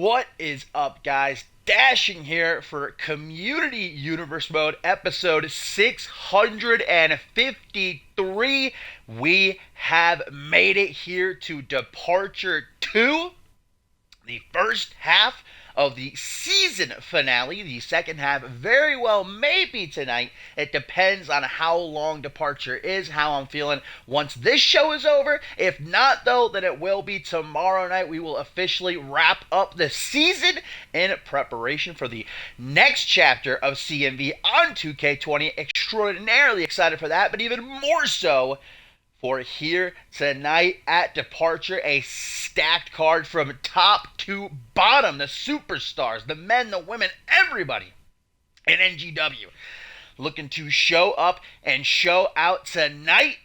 What is up, guys? Dashing here for Community Universe Mode episode 653. We have made it here to Departure 2, the first half of the season finale. The second half very well may be tonight. It depends on how long Departure is, how I'm feeling once this show is over. If not, though, then it will be tomorrow night. We will officially wrap up the season in preparation for the next chapter of CMV on 2K20. Extraordinarily excited for that, but even more so for here tonight at Departure, a stacked card from top to bottom. The superstars, the men, the women, everybody in NGW looking to show up and show out tonight.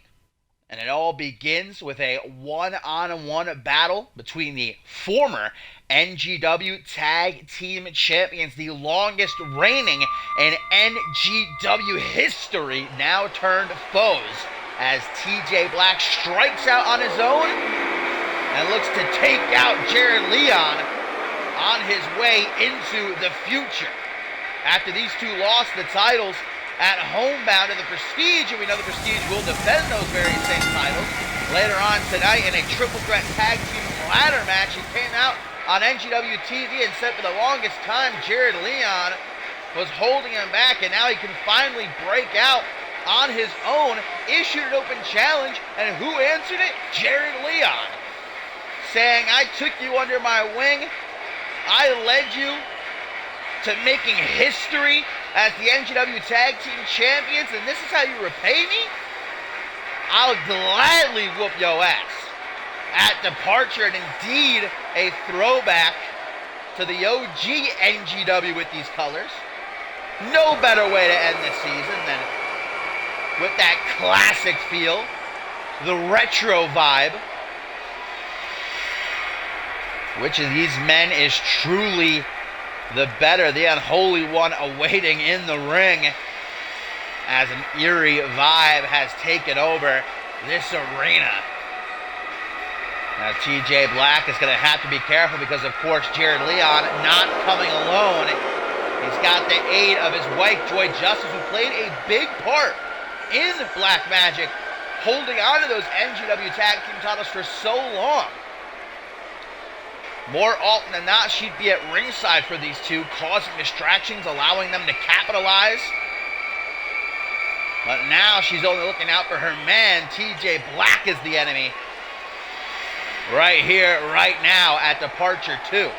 And it all begins with a one-on-one battle between the former NGW Tag Team Champions, the longest reigning in NGW history, now turned foes, as TJ Black strikes out on his own and looks to take out Jared Leon on his way into the future. After these two lost the titles at homebound to the Prestige, and we know the Prestige will defend those very same titles later on tonight in a triple threat tag team ladder match. He came out on NGW TV and said for the longest time Jared Leon was holding him back, and now he can finally break out on his own, issued an open challenge, and who answered it? Jared Leon, saying, "I took you under my wing, I led you to making history as the NGW Tag Team Champions, and this is how you repay me? I'll gladly whoop your ass." At Departure, and indeed a throwback to the OG NGW with these colors. No better way to end this season than with that classic feel, the retro vibe. Which of these men is truly the better, the unholy one awaiting in the ring, as an eerie vibe has taken over this arena. Now TJ Black is going to have to be careful because, of course, Jared Leon not coming alone. He's got the aid of his wife, Joy Justice, who played a big part in Black Magic, holding on to those NGW Tag Team titles for so long. More often than not, she'd be at ringside for these two, causing distractions, allowing them to capitalize. But now she's only looking out for her man. TJ Black is the enemy. Right here, right now at Departure 2.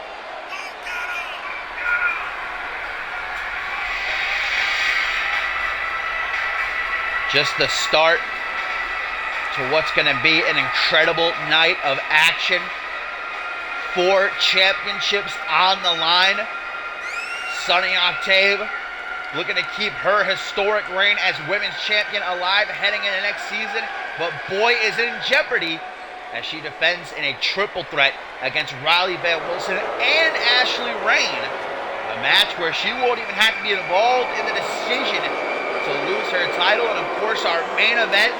Just the start to what's going to be an incredible night of action. 4 championships on the line. Sunny Octave looking to keep her historic reign as women's champion alive heading into next season. But boy, is it in jeopardy as she defends in a triple threat against Riley Van Wilson and Ashley Rain. A match where she won't even have to be involved in the decision to lose her title. And of course, our main event,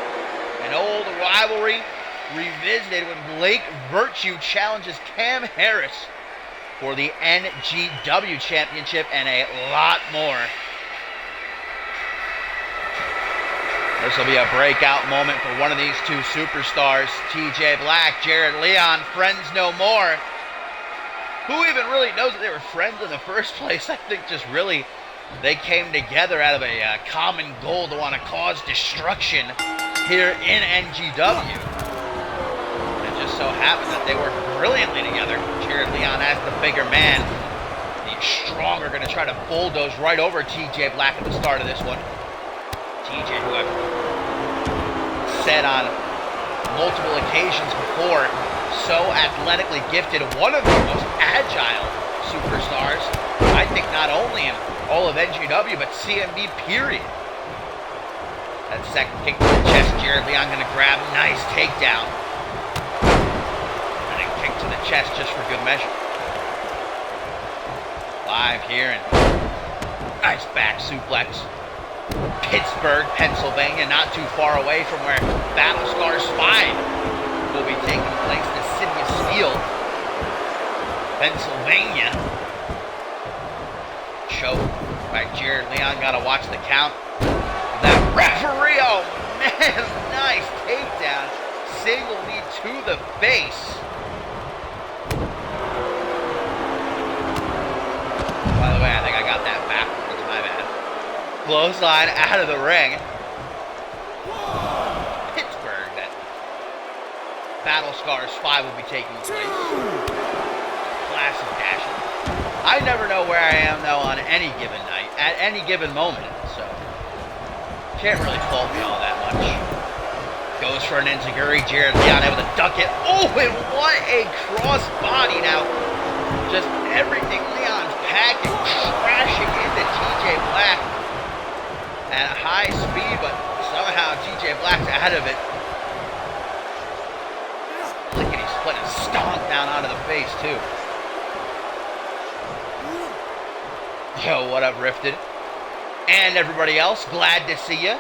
an old rivalry revisited when Blake Virtue challenges Cam Harris for the NGW Championship, and a lot more. This will be a breakout moment for one of these two superstars, TJ Black, Jared Leon, friends no more. Who even really knows that they were friends in the first place? I think just really they came together out of a common goal to want to cause destruction here in NGW. It just so happened that they worked brilliantly together. Jared Leon as the bigger man, the stronger, going to try to bulldoze right over TJ Black at the start of this one. TJ, who I've said on multiple occasions before, so athletically gifted, one of the most agile superstars, I think, not only in all of NGW, but CMV, period. That second kick to the chest, Jared Leon going to grab, nice takedown. And a kick to the chest just for good measure. Live here, and nice back suplex. Pittsburgh, Pennsylvania, not too far away from where Battlescar 5 will be taking place, the city of steel. Pennsylvania. Choke by Jared Leon. Gotta watch the count. That referee, oh man, nice takedown. Single knee to the face. By the way, I think I got that backwards, my bad. Clothesline out of the ring. Pittsburgh, that Battle Scars 5 will be taking place. Classic Dasher. I never know where I am, though, on any given night, at any given moment, so can't really fault me all that much. Goes for an enziguri. Jared Leon able to duck it. Oh, and what a cross body now. Just everything Leon's packing, crashing into TJ Black at high speed, but somehow TJ Black's out of it. Lickety split and stomp down onto the face, too. Yo, what up, Rifted? And everybody else, glad to see you.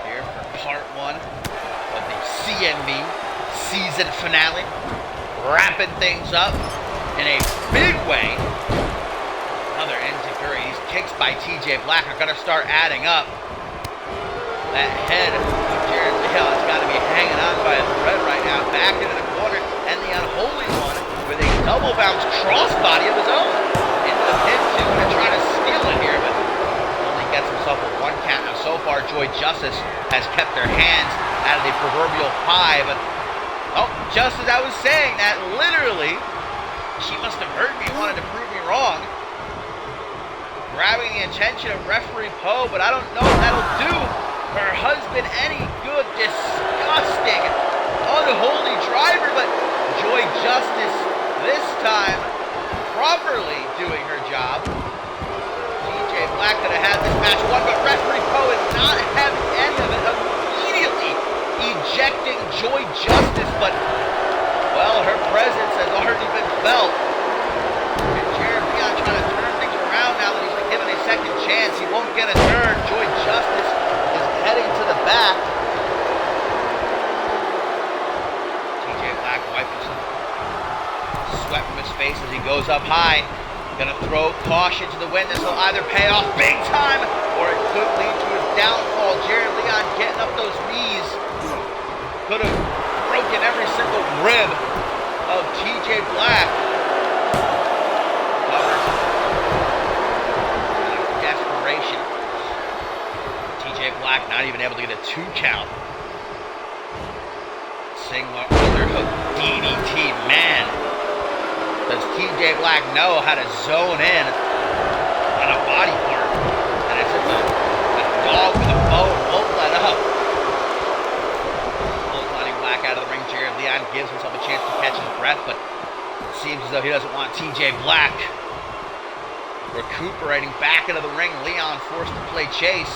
Here for part 1 of the CMV season finale. Wrapping things up in a big way. Another enziguri. These kicks by TJ Black are going to start adding up. That head of Jared Leon has got to be hanging on by a thread right now. Back into the corner. And the unholy one with a double bounce crossbody of his own. Into the pin, too. Going to try to steal it here, but only gets himself a 1 count. Now, so far, Joy Justice has kept their hands out of the proverbial pie, but oh, just as I was saying that, literally, she must have heard me, wanted to prove me wrong. Grabbing the attention of referee Poe, but I don't know if that'll do her husband any good. Disgusting, unholy driver, but Joy Justice this time properly doing her job. TJ Black could have had this match won, but referee Poe is not having any of it. Immediately ejecting Joy Justice, but, well, her presence has already been felt. And Jared Leon trying to turn things around now that he's been given a second chance. He won't get a turn. Joy Justice is heading to the back. TJ Black wipes some sweat from his face as he goes up high. Gonna throw caution to the wind. This will either pay off big time or it could lead to his downfall. Jared Leon getting up those knees. Could have broken every single rib of TJ Black. Covers. Desperation. TJ Black not even able to get a 2 count. Single underhook DDT. Man, does TJ Black know how to zone in on a body part? And it's just a dog with a bone won't let up. Black out of the ring. Jared Leon gives himself a chance to catch his breath, but it seems as though he doesn't want TJ Black recuperating back into the ring. Leon forced to play chase.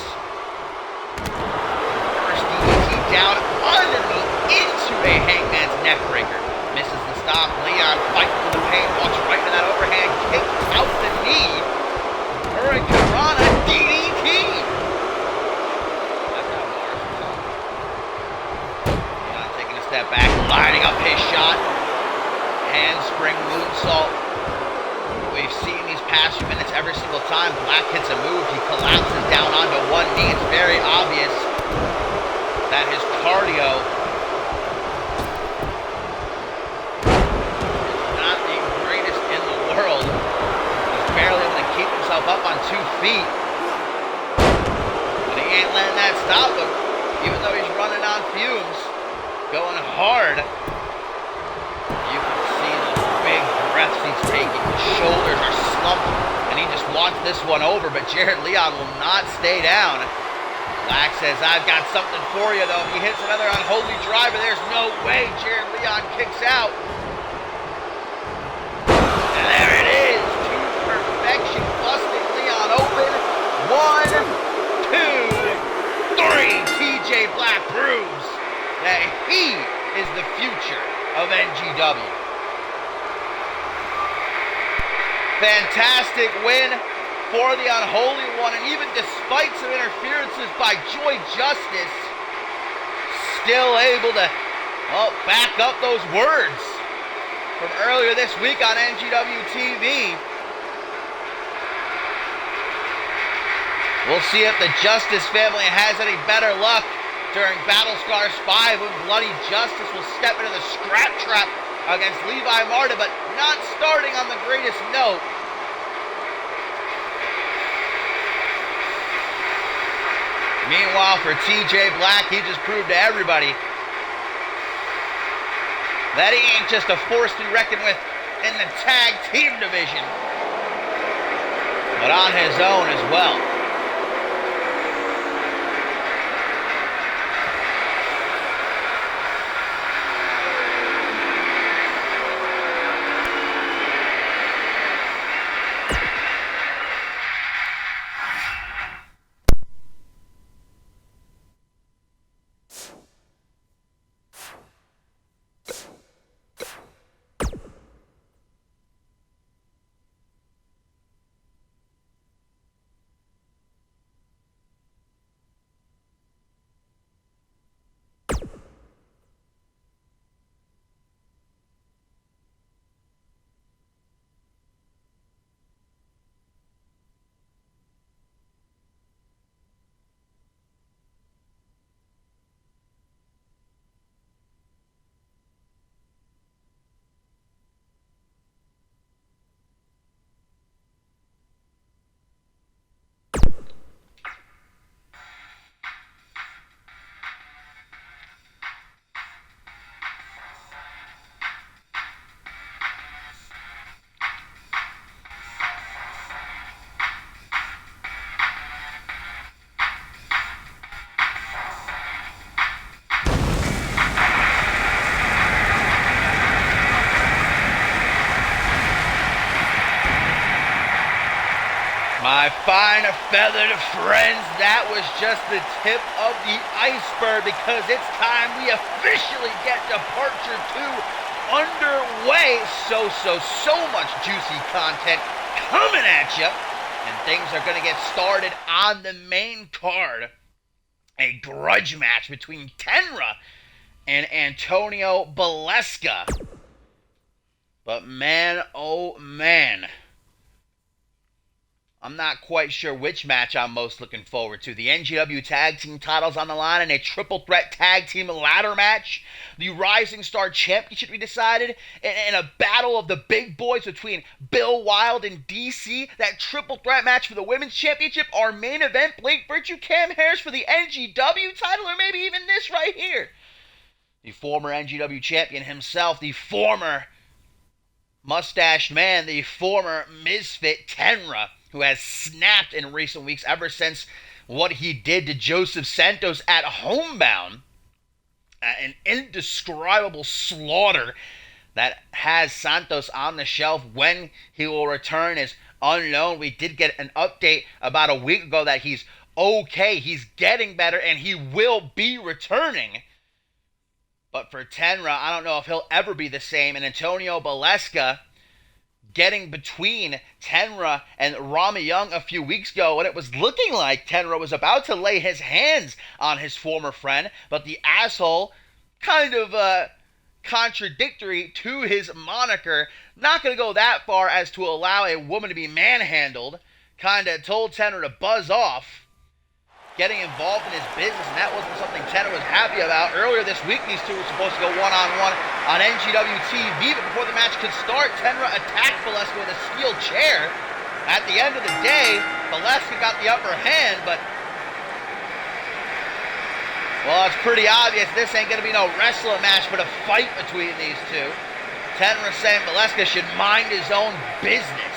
First DDT down underneath into a hangman's neckbreaker. Misses the stop. Leon fighting for the pain. Walks right into that overhand kick out the knee. Hurricane Rana DDT. Step back, lining up his shot. Handspring moonsault. We've seen these past few minutes every single time Black hits a move, he collapses down onto one knee. It's very obvious that his cardio is not the greatest in the world. He's barely able to keep himself up on 2 feet. But he ain't letting that stop him, even though he's running on fumes. Going hard. You can see the big breaths he's taking. His shoulders are slumped, and he just wants this one over, but Jared Leon will not stay down. Black says, I've got something for you, though. If he hits another unholy driver, there's no way Jared Leon kicks out. And there it is. To perfection. Busting Leon open. 1, 2, 3. TJ Black proves that he is the future of NGW. Fantastic win for the unholy one, and even despite some interferences by Joy Justice, still able to Well, back up those words from earlier this week on NGW TV. We'll see if the Justice family has any better luck during Battle Scars 5 when Bloody Justice will step into the scrap trap against Levi Martin, but not starting on the greatest note. Meanwhile, for TJ Black, he just proved to everybody that he ain't just a force to be reckoned with in the tag team division, but on his own as well. My fine feathered friends, that was just the tip of the iceberg, because it's time we officially get Departure 2 underway. So much juicy content coming at you, and things are going to get started on the main card. A grudge match between Tenra and Antonio Baleska. But man, oh man, I'm not quite sure which match I'm most looking forward to. The NGW Tag Team titles on the line in a triple threat tag team ladder match. The Rising Star Championship to be decided in a battle of the big boys between Bill Wilde and DC. That triple threat match for the Women's Championship. Our main event, Blake Virtue, Cam Harris for the NGW title, or maybe even this right here. The former NGW champion himself, the former mustached man, the former misfit Tenra, who has snapped in recent weeks ever since what he did to Joseph Santos at Homebound. An indescribable slaughter that has Santos on the shelf. When he will return is unknown. We did get an update about a week ago that he's okay, he's getting better, and he will be returning. But for Tenra, I don't know if he'll ever be the same. And Antonio Baleska getting between Tenra and Rami Young a few weeks ago, when it was looking like Tenra was about to lay his hands on his former friend, but the asshole, kind of contradictory to his moniker, not going to go that far as to allow a woman to be manhandled, kind of told Tenra to buzz off, getting involved in his business, and that wasn't something Tenra was happy about. Earlier this week, these two were supposed to go one-on-one on NGW TV, but before the match could start, Tenra attacked Baleska with a steel chair. At the end of the day, Baleska got the upper hand, but, well, it's pretty obvious this ain't going to be no wrestling match, but a fight between these two. Tenra saying Baleska should mind his own business.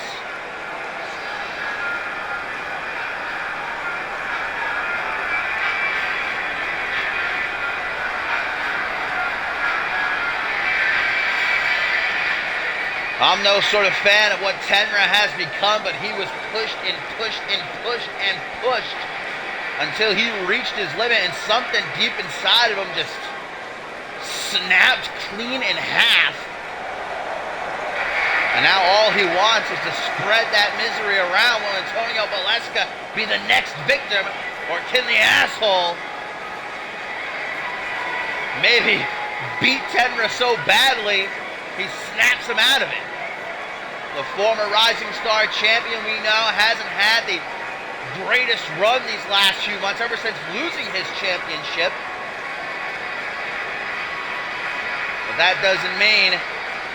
I'm no sort of fan of what Tenra has become, but he was pushed and pushed and pushed and pushed until he reached his limit, and something deep inside of him just snapped clean in half. And now all he wants is to spread that misery around. Will Antonio Baleska be the next victim, or can the asshole maybe beat Tenra so badly, he snaps him out of it. The former Rising Star champion, we know, hasn't had the greatest run these last few months, ever since losing his championship. But that doesn't mean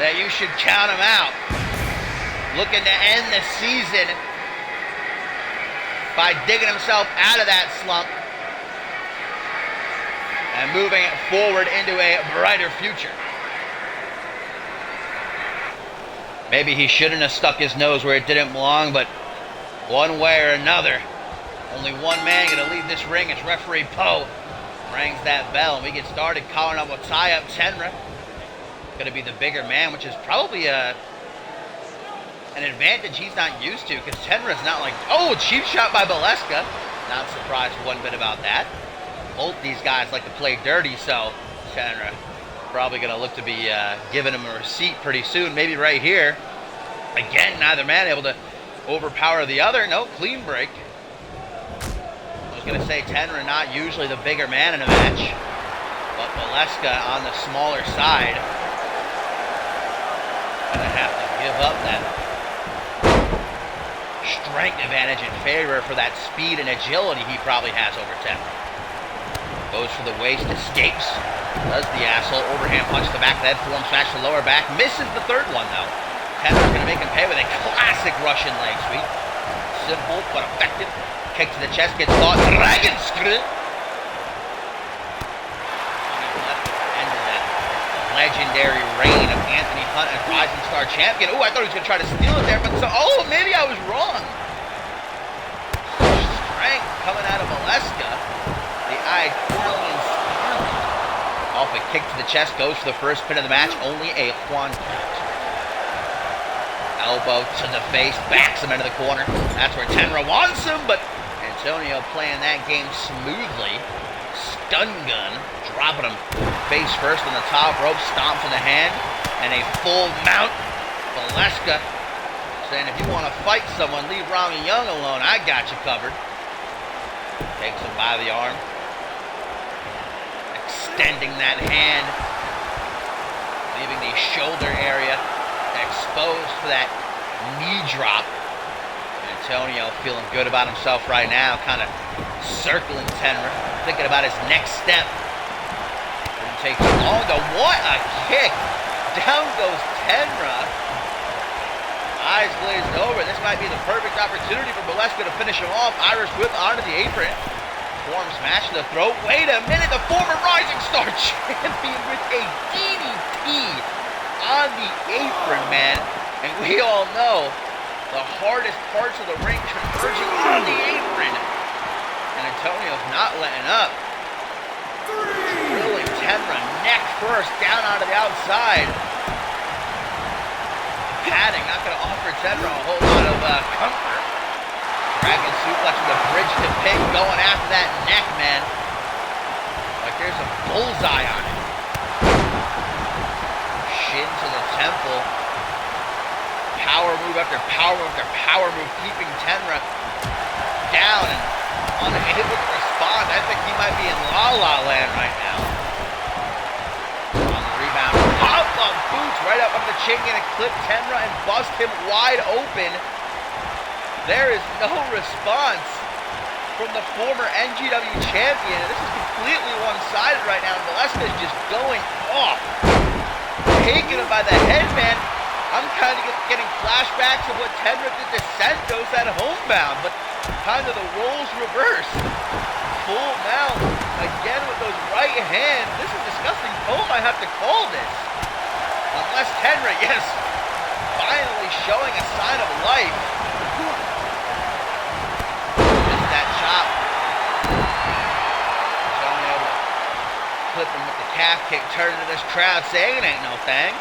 that you should count him out. Looking to end the season by digging himself out of that slump and moving it forward into a brighter future. Maybe he shouldn't have stuck his nose where it didn't belong, but one way or another, only one man going to leave this ring. It's referee Poe. Rings that bell, and we get started calling up a tie-up. Tenra going to be the bigger man, which is probably an advantage he's not used to, because Tenra's not like, oh, cheap shot by Valeska. Not surprised one bit about that. Both these guys like to play dirty, so Tenra probably going to look to be giving him a receipt pretty soon, maybe right here. Again, neither man able to overpower the other. No, clean break. I was going to say Tenra not usually the bigger man in a match, but Valeska on the smaller side. Going to have to give up that strength advantage in favor for that speed and agility he probably has over Tenra. Goes for the waist, escapes, does the asshole, overhand punch to the back of the head, forearm smash to the lower back, misses the third one though. Tenra's going to make him pay with a classic Russian leg sweep. Simple but effective. Kick to the chest, gets caught, dragon screw. Ended that legendary reign of Anthony Hunt as Rising Star champion. Oh, I thought he was going to try to steal it there, but oh, maybe I was wrong. Strength coming out of Valeska. The Italian Scarlet. Off a kick to the chest, goes for the first pin of the match. Only a Juan count. Elbow to the face, backs him into the corner. That's where Tenra wants him, but Antonio playing that game smoothly. Stun gun, dropping him face first on the top rope, stomps in the hand, and a full mount. Valeska saying, if you want to fight someone, leave Rami Young alone. I got you covered. Takes him by the arm. Extending that hand, leaving the shoulder area exposed for that knee drop. Antonio feeling good about himself right now, kind of circling Tenra, thinking about his next step. Didn't take too long though. What a kick! Down goes Tenra. Eyes glazed over. This might be the perfect opportunity for Valeska to finish him off. Irish whip onto the apron. Forearm smash to the throat. Wait a minute, the former Rising Star champion with a DDT on the apron, man. And we all know the hardest parts of the ring converging on the apron. And Antonio's not letting up. Drilling Tenra neck first down onto the outside. Padding, not going to offer Tenra a whole lot of comfort. Dragon suplex with a bridge to pick, going after that neck, man. Like there's a bullseye on it. Shin to the temple. Power move after power move after power move, keeping Tenra down and unable to respond. I think he might be in La La Land right now. On the rebound, pop-up boots right up under the chin, gonna clip Tenra and bust him wide open. There is no response from the former NGW champion. This is completely one-sided right now, and Valeska's just going off. Taking him by the head, man. I'm kind of getting flashbacks of what Tenra did to Santos at Homebound, but kind of the roles reversed. Full mount, again with those right hands. This is disgusting. Poe might have to call this. Unless Tenra, yes, finally showing a sign of life. Missed that chop. Showing able to clip him with the calf kick, turning to this crowd saying it ain't no thing.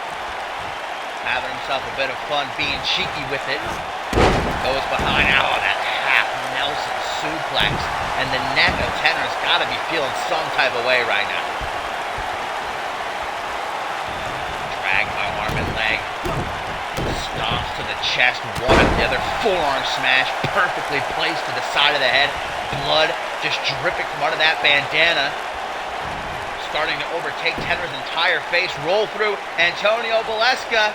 Having himself a bit of fun being cheeky with it. Goes behind, oh, that half Nelson suplex. And the neck of Tenra's got to be feeling some type of way right now. Dragged by arm and leg. Stomps to the chest, one after the other. Forearm smash, perfectly placed to the side of the head. Blood just dripping from under that bandana. starting to overtake Tenra's entire face. Roll through Antonio Beleska.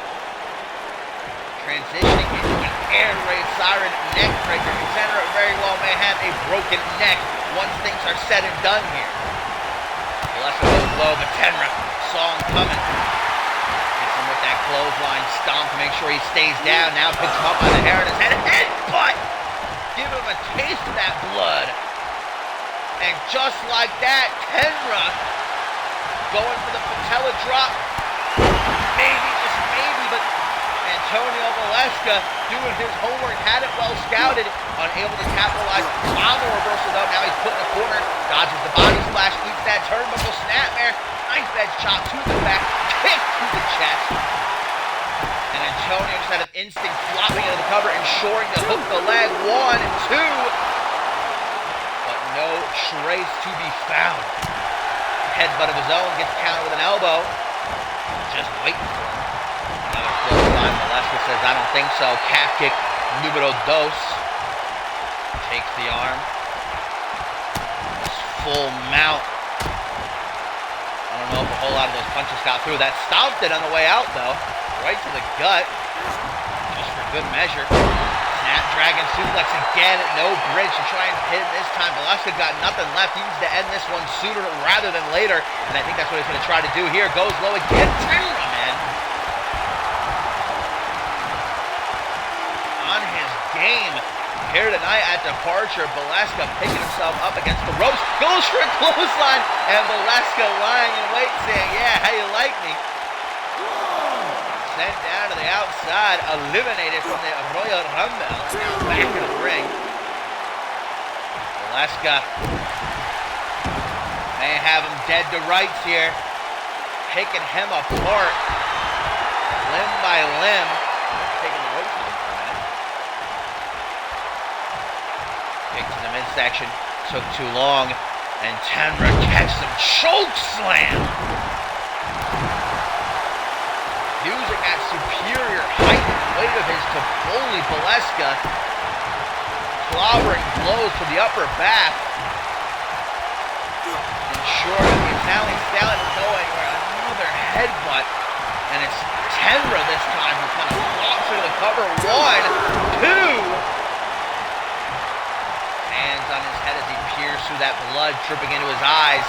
Transitioning into an air raid siren neck breaker. Tenra very well may have a broken neck once things are said and done here. Beleska goes low, but Tenra saw him coming. Hits him with that clothesline stomp to make sure he stays down. Now picks him up by the hair in his head. Headbutt! Give him a taste of that blood. And just like that, Tenra going for the patella drop. Maybe, just maybe, but Antonio Beleska doing his homework, had it well scouted, unable to capitalize on the reversal though. Now he's put in a corner, dodges the body splash, eats that turnbuckle snapmare, knife edge chop to the back, kick to the chest. And Antonio just had an instinct flopping into the cover, ensuring to hook the leg. 1, 2. But no trace to be found. Headbutt of his own, gets countered with an elbow. Just waiting for him. Another clothesline. Beleska says, I don't think so. Calf kick, numero dos. Takes the arm. This full mount. I don't know if a whole lot of those punches got through. That stomped it on the way out, though. Right to the gut. Just for good measure. Snapdragon suplex again. No bridge to try and hit it this time. Beleska got nothing left. He needs to end this one sooner rather than later. And I think that's what he's going to try to do here. Goes low again. Tenra, man. On his game here tonight at Departure. Beleska picking himself up against the ropes. Goes for a clothesline. And Beleska lying in wait saying, yeah, how you like me? Sent down to the outside, eliminated from the Royal Rumble. Now back in the ring. Beleska may have him dead to rights here. Picking him apart. Limb by limb. Taking the ropes with him for a minute. Kick to the midsection. Took too long. And Tenra catches him. Choke slam. Using that superior height and weight of his to bully Beleska. Clobbering blows to the upper back. Ensuring the Italian Stallion is going for another headbutt. And it's Tenra this time who kind of walks into the cover. 1, 2. Hands on his head as he peers through that blood dripping into his eyes.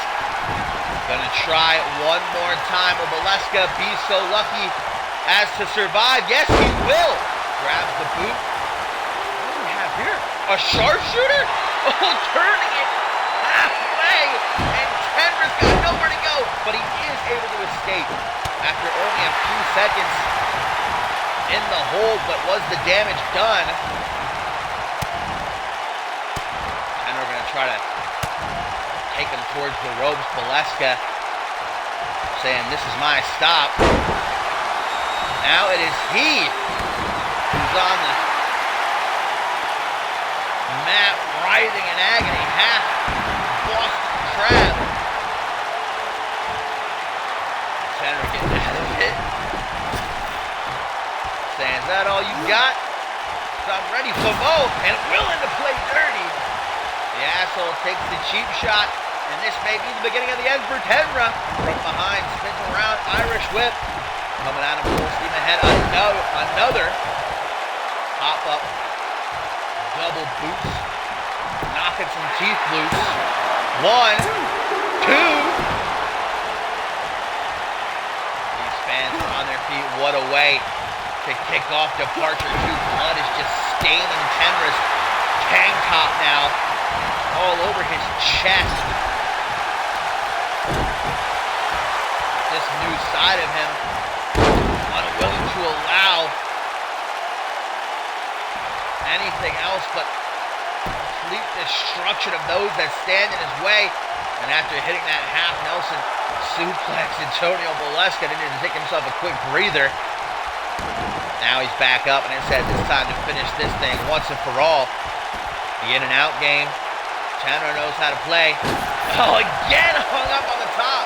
Gonna try one more time. Will Beleska be so lucky as to survive? Yes, he will. Grabs the boot. What do we have here? A sharpshooter? Oh, turning it halfway. And Tenra's got nowhere to go. But he is able to escape after only a few seconds in the hold. But was the damage done? Tenra gonna try to take him towards the ropes. Beleska saying, this is my stop. Now it is he who's on the mat, writhing in agony, half Boston Crab. Tenra getting out of it. Saying, is that all you got? So I'm ready for more and willing to play dirty. The asshole takes the cheap shot, and this may be the beginning of the end for Tenra. From behind, spins around, Irish whip. Coming out of full steam ahead, another pop-up double boots. Knocking some teeth loose. 1, 2. These fans are on their feet. What a way to kick off Departure 2. Blood is just staining Tenra's tank top now. All over his chest. This new side of him, unwilling to allow anything else but complete destruction of those that stand in his way. And after hitting that half Nelson suplex, Antonio Beleska needed to take himself a quick breather. Now he's back up, and it says it's time to finish this thing once and for all. The in and out game. Tenra knows how to play. Oh, again hung up on the top.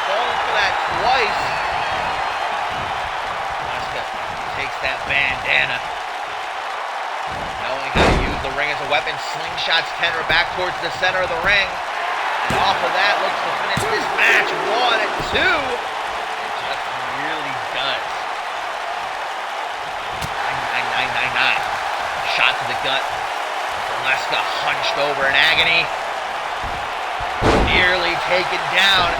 Falling for that twice. Beleska takes that bandana. Knowing how to use the ring as a weapon, slingshots Tenra back towards the center of the ring. And off of that, looks to finish this match 1-2. It just really does. 9. Shot to the gut. Valeska hunched over in agony. Nearly taken down.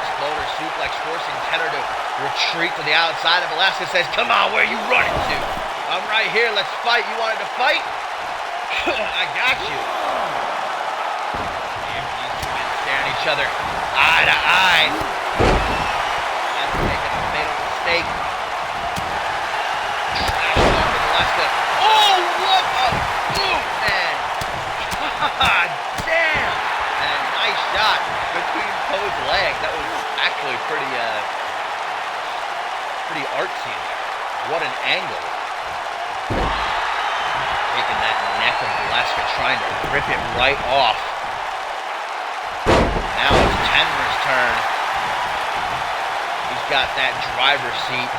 Exploder suplex forcing Tenor to retreat to the outside. And Valeska says, "Come on, where are you running to? I'm right here. Let's fight. You wanted to fight? I got you." These two men staring at each other eye to eye. After making a fatal mistake. Oh, what a boot, man! God damn! And a nice shot between Poe's legs. That was actually pretty artsy there. What an angle. Taking that neck of Valeska, trying to rip it right off. Now it's Tenra's turn. He's got that driver's seat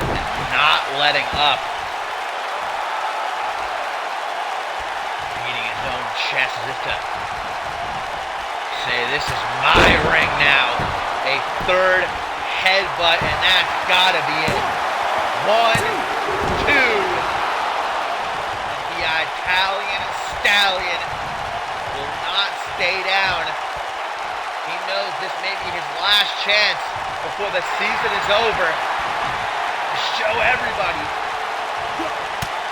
and not letting up. Chest as if to say, "This is my ring now." A third headbutt, and that's gotta be it. 1, 2. The Italian Stallion will not stay down. He knows this may be his last chance before the season is over to show everybody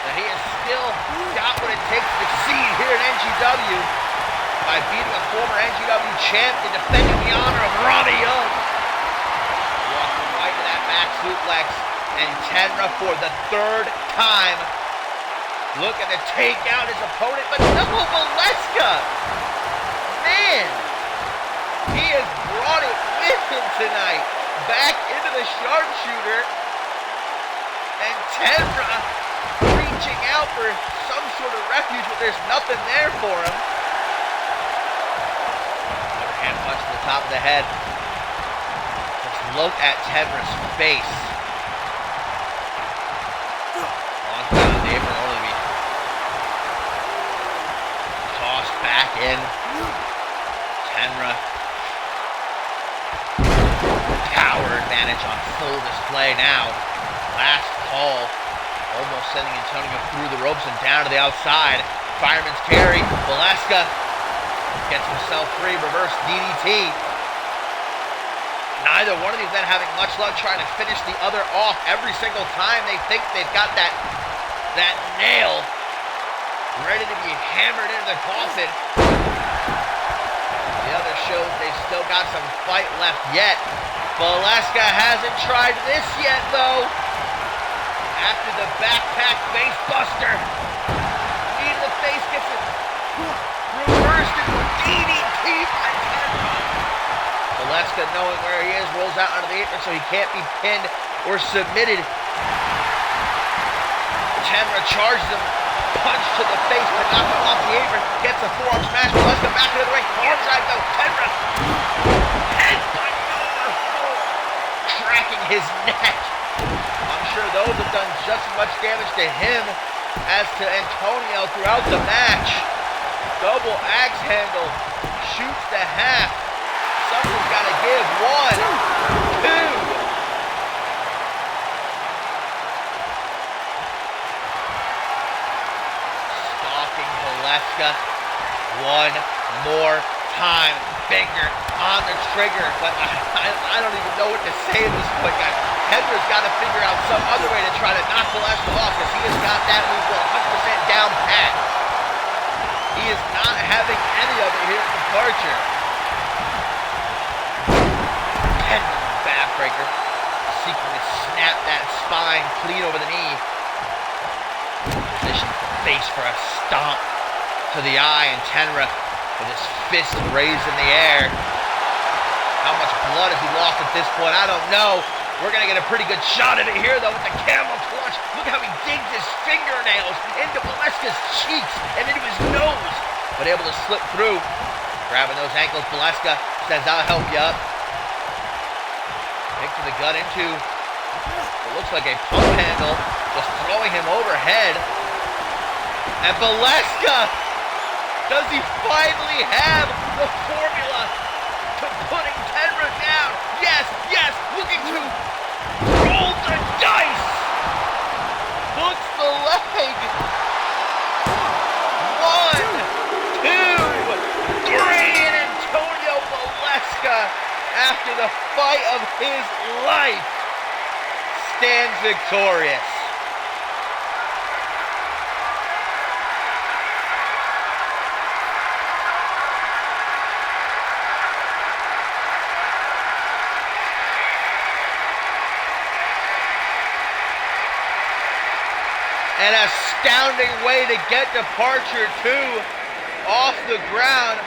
that he has still got what it takes to succeed here in NGW by beating a former NGW champ and defending the honor of Robbie Young. Walking right to that back suplex, and Tenra for the third time looking to take out his opponent, but no, Valeska! Man, he has brought it with him tonight, back into the sharpshooter, and Tenra reaching out for some sort of refuge, but there's nothing there for him. Overhand punch to the top of the head. Just look at Tenra's face. Long time on the apron, only to be tossed back in. Tenra. Power advantage on full display now. Last call. Almost sending Antonio through the ropes and down to the outside. Fireman's carry. Valeska gets himself free. Reverse DDT. Neither one of these men having much luck trying to finish the other off every single time they think they've got that nail ready to be hammered into the coffin. The other shows they've still got some fight left yet. Valeska hasn't tried this yet, though. After the backpack face buster, knee to the face gets it reversed into DDT by Tenra. Valeska, knowing where he is, rolls out onto the apron so he can't be pinned or submitted. Tenra charges him, punch to the face to knock him off the apron, gets a forearm smash. Valeska back into the ring, arm drag though. Tenra headbutt number 4, cracking his neck. I'm sure those have done just as much damage to him as to Antonio throughout the match. Double axe handle, shoots to half. Someone's got to give. 1, 2. Stalking Valeska one more time. Finger on the trigger, but I don't even know what to say at this point, guys. Tenra's got to figure out some other way to try to knock Valeska off, because he has got that move 100% down pat. He is not having any of it here at Departure. Tenra backbreaker, seeking to snap that spine clean over the knee. Position face for a stomp to the eye, and Tenra with his fist raised in the air. How much blood has he lost at this point? I don't know. We're going to get a pretty good shot of it here, though, with the camel clutch. Look how he digs his fingernails into Valeska's cheeks and into his nose. But able to slip through. Grabbing those ankles, Valeska says, "I'll help you up." Kick to the gut into what looks like a pump handle. Just throwing him overhead. And Valeska Does he finally have the formula to putting Tenra down? Yes, yes, looking to roll the dice. Hooks the leg. 1, 2, 3, and Antonio Valeska, after the fight of his life, stands victorious. An astounding way to get Departure 2 off the ground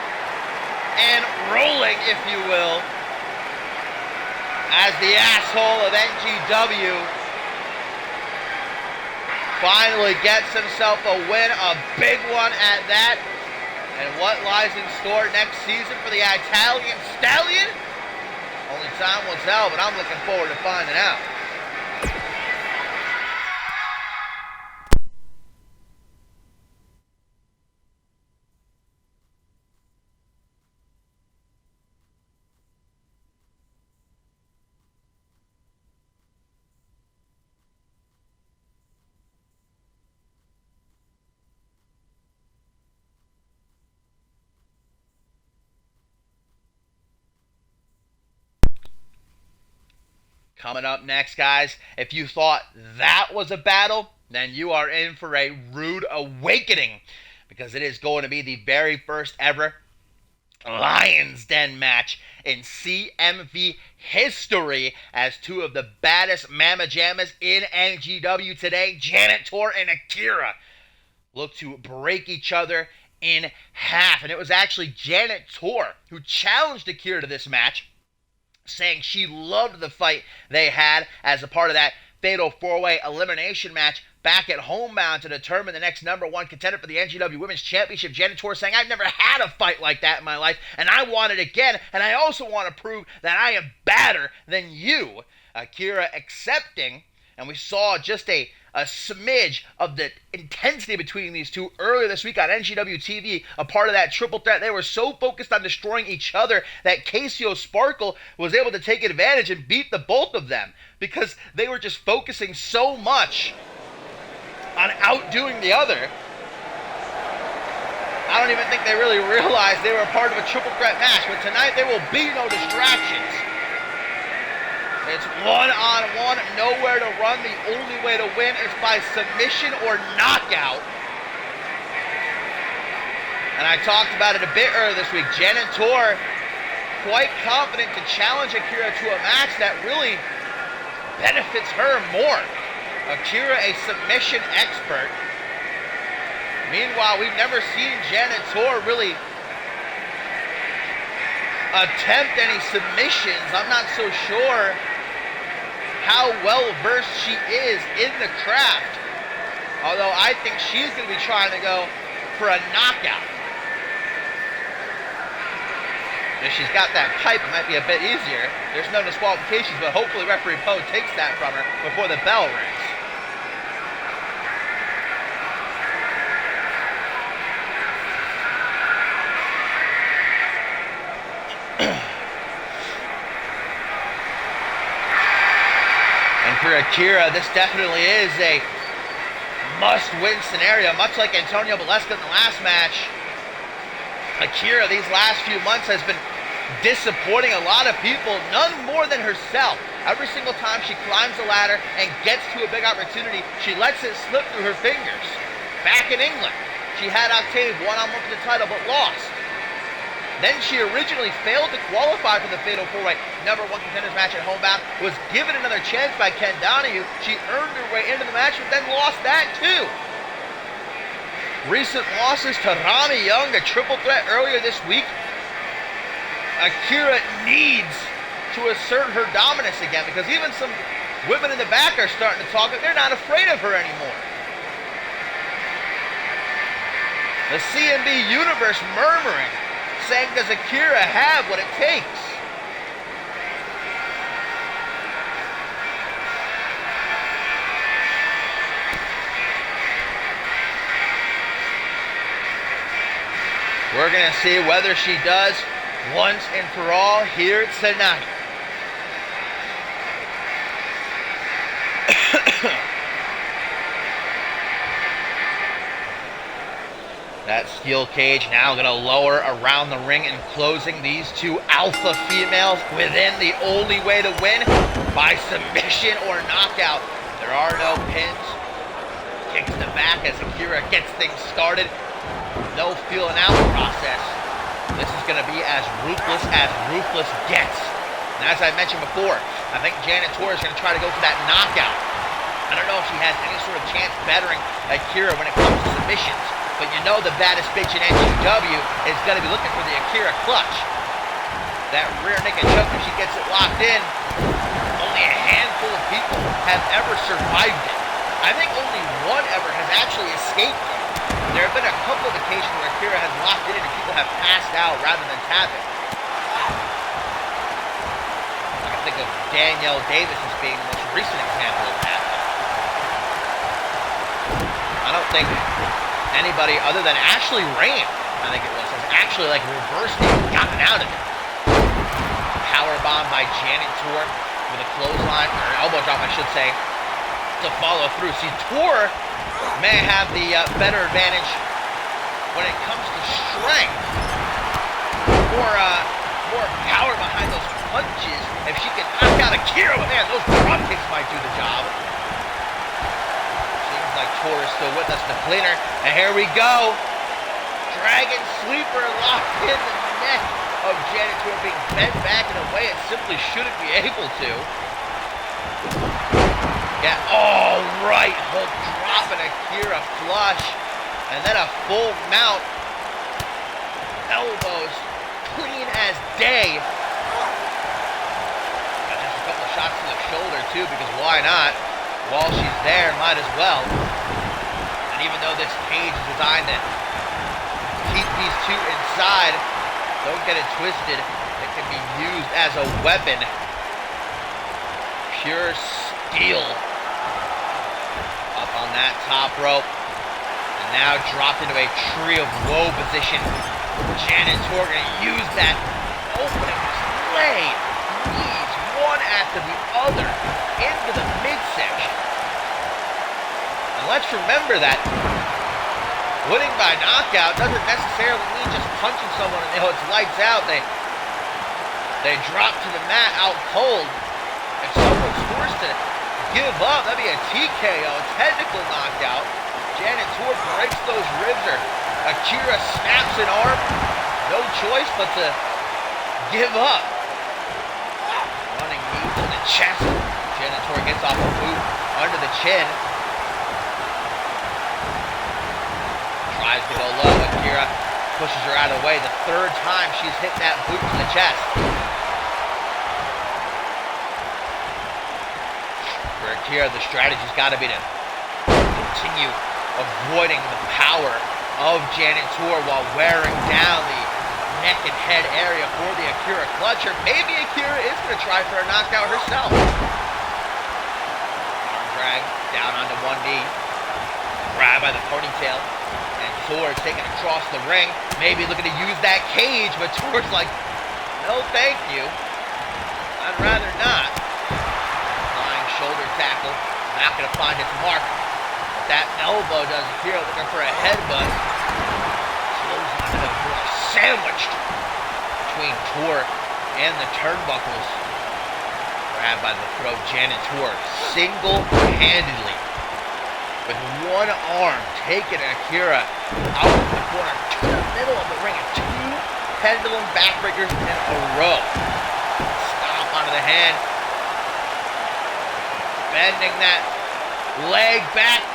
and rolling, if you will, as the asshole of NGW finally gets himself a win, a big one at that. And what lies in store next season for the Italian Stallion? Only time will tell, but I'm looking forward to finding out. Coming up next, guys, if you thought that was a battle, then you are in for a rude awakening, because it is going to be the very first ever Lions Den match in CMV history, as two of the baddest mamma jammas in NGW today, Janitor and Akira, look to break each other in half. And it was actually Janitor who challenged Akira to this match, saying she loved the fight they had as a part of that fatal four-way elimination match back at Homebound to determine the next #1 contender for the NGW Women's Championship. Janitor saying, I've never had a fight like that in my life, and I want it again, and I also want to prove that I am badder than you. Akira accepting, and we saw just a smidge of the intensity between these two earlier this week on NGW TV, a part of that triple threat. They were so focused on destroying each other that Casio Sparkle was able to take advantage and beat the both of them, because they were just focusing so much on outdoing the other. I don't even think they really realized they were a part of a triple threat match, but tonight there will be no distractions. It's one-on-one, nowhere to run. The only way to win is by submission or knockout. And I talked about it a bit earlier this week. Janitor quite confident to challenge Akira to a match that really benefits her more. Akira, a submission expert. Meanwhile, we've never seen Janitor really attempt any submissions. I'm not so sure how well versed she is in the craft, although I think she's going to be trying to go for a knockout. If she's got that pipe, it might be a bit easier. There's no disqualifications, but hopefully referee Poe takes that from her before the bell rings. For Akira, this definitely is a must-win scenario, much like Antonio Valeska in the last match. Akira, these last few months, has been disappointing a lot of people, none more than herself. Every single time she climbs the ladder and gets to a big opportunity, she lets it slip through her fingers. Back in England, she had Octave one-on-one for the title, but lost. Then she originally failed to qualify for the Fatal 4-Way #1 contenders match at Homebound, was given another chance by Ken Donahue. She earned her way into the match, but then lost that too. Recent losses to Rami Young, the triple threat earlier this week. Akira needs to assert her dominance again, because even some women in the back are starting to talk that they're not afraid of her anymore. The CMV universe murmuring, saying, does Akira have what it takes? We're going to see whether she does once and for all here tonight. That steel cage now going to lower around the ring and closing these two alpha females within the only way to win, by submission or knockout. There are no pins. Kicks the back as Akira gets things started. No feeling out process. This is going to be as ruthless gets. And as I mentioned before, I think Janet Torres is going to try to go for that knockout. I don't know if she has any sort of chance bettering Akira when it comes to submissions. But you know the baddest bitch in NGW is going to be looking for the Akira clutch. That rear naked choke, if she gets it locked in, only a handful of people have ever survived it. I think only one ever has actually escaped it. There have been a couple of occasions where Akira has locked it in and people have passed out rather than tapping. I can think of Danielle Davis as being the most recent example of that. I don't think anybody other than Ashley Rain, I think it was, has actually reversed it and gotten out of it. Powerbomb by Janet Tor with a clothesline, or an elbow drop I should say, to follow through. See, Tor may have the better advantage when it comes to strength. More power behind those punches. If she can knock out Akira, but man, those drop kicks might do the job. Like Tor is still with us, the cleaner, and here we go. Dragon Sleeper locked in the neck of Janet Tor, being bent back in a way it simply shouldn't be able to. Yeah, all right, hook drop and Akira flush, and then a full mount. Elbows clean as day. Got just a couple of shots to the shoulder too, because why not? While she's there, might as well. And even though this cage is designed to keep these two inside, don't get it twisted, it can be used as a weapon. Pure steel. Up on that top rope. And now dropped into a tree of woe position. Janet Tor going to use that opening, lay knees one after the other into the midsection. And let's remember that winning by knockout doesn't necessarily mean just punching someone and it's lights out. They drop to the mat out cold. If someone's forced to give up, that'd be a TKO, a technical knockout. Janet Tor breaks those ribs, or Akira snaps an arm. No choice but to give up. Running knee to the chest. Janet Tor gets off a boot under the chin. Tries to go low. Akira pushes her out of the way. The third time she's hit that boot to the chest. For Akira, the strategy's got to be to continue avoiding the power of Janet Tor while wearing down the neck and head area for the Akira clutch. Or maybe Akira is going to try for a knockout herself. Arm drag down onto one knee. Grab by the ponytail. And Tor is taken across the ring. Maybe looking to use that cage, but Tor's like, no thank you. I'd rather not. Flying shoulder tackle. Not going to find its mark. But that elbow does Akira looking for a headbutt. Slows onto the floor. Sandwiched between Tor and the turnbuckles. Grabbed by the throat. Janet Tor single-handedly with one arm taking Akira out of the corner to the middle of the ring, and two pendulum backbreakers in a row. Stomp onto the hand. Bending that leg back,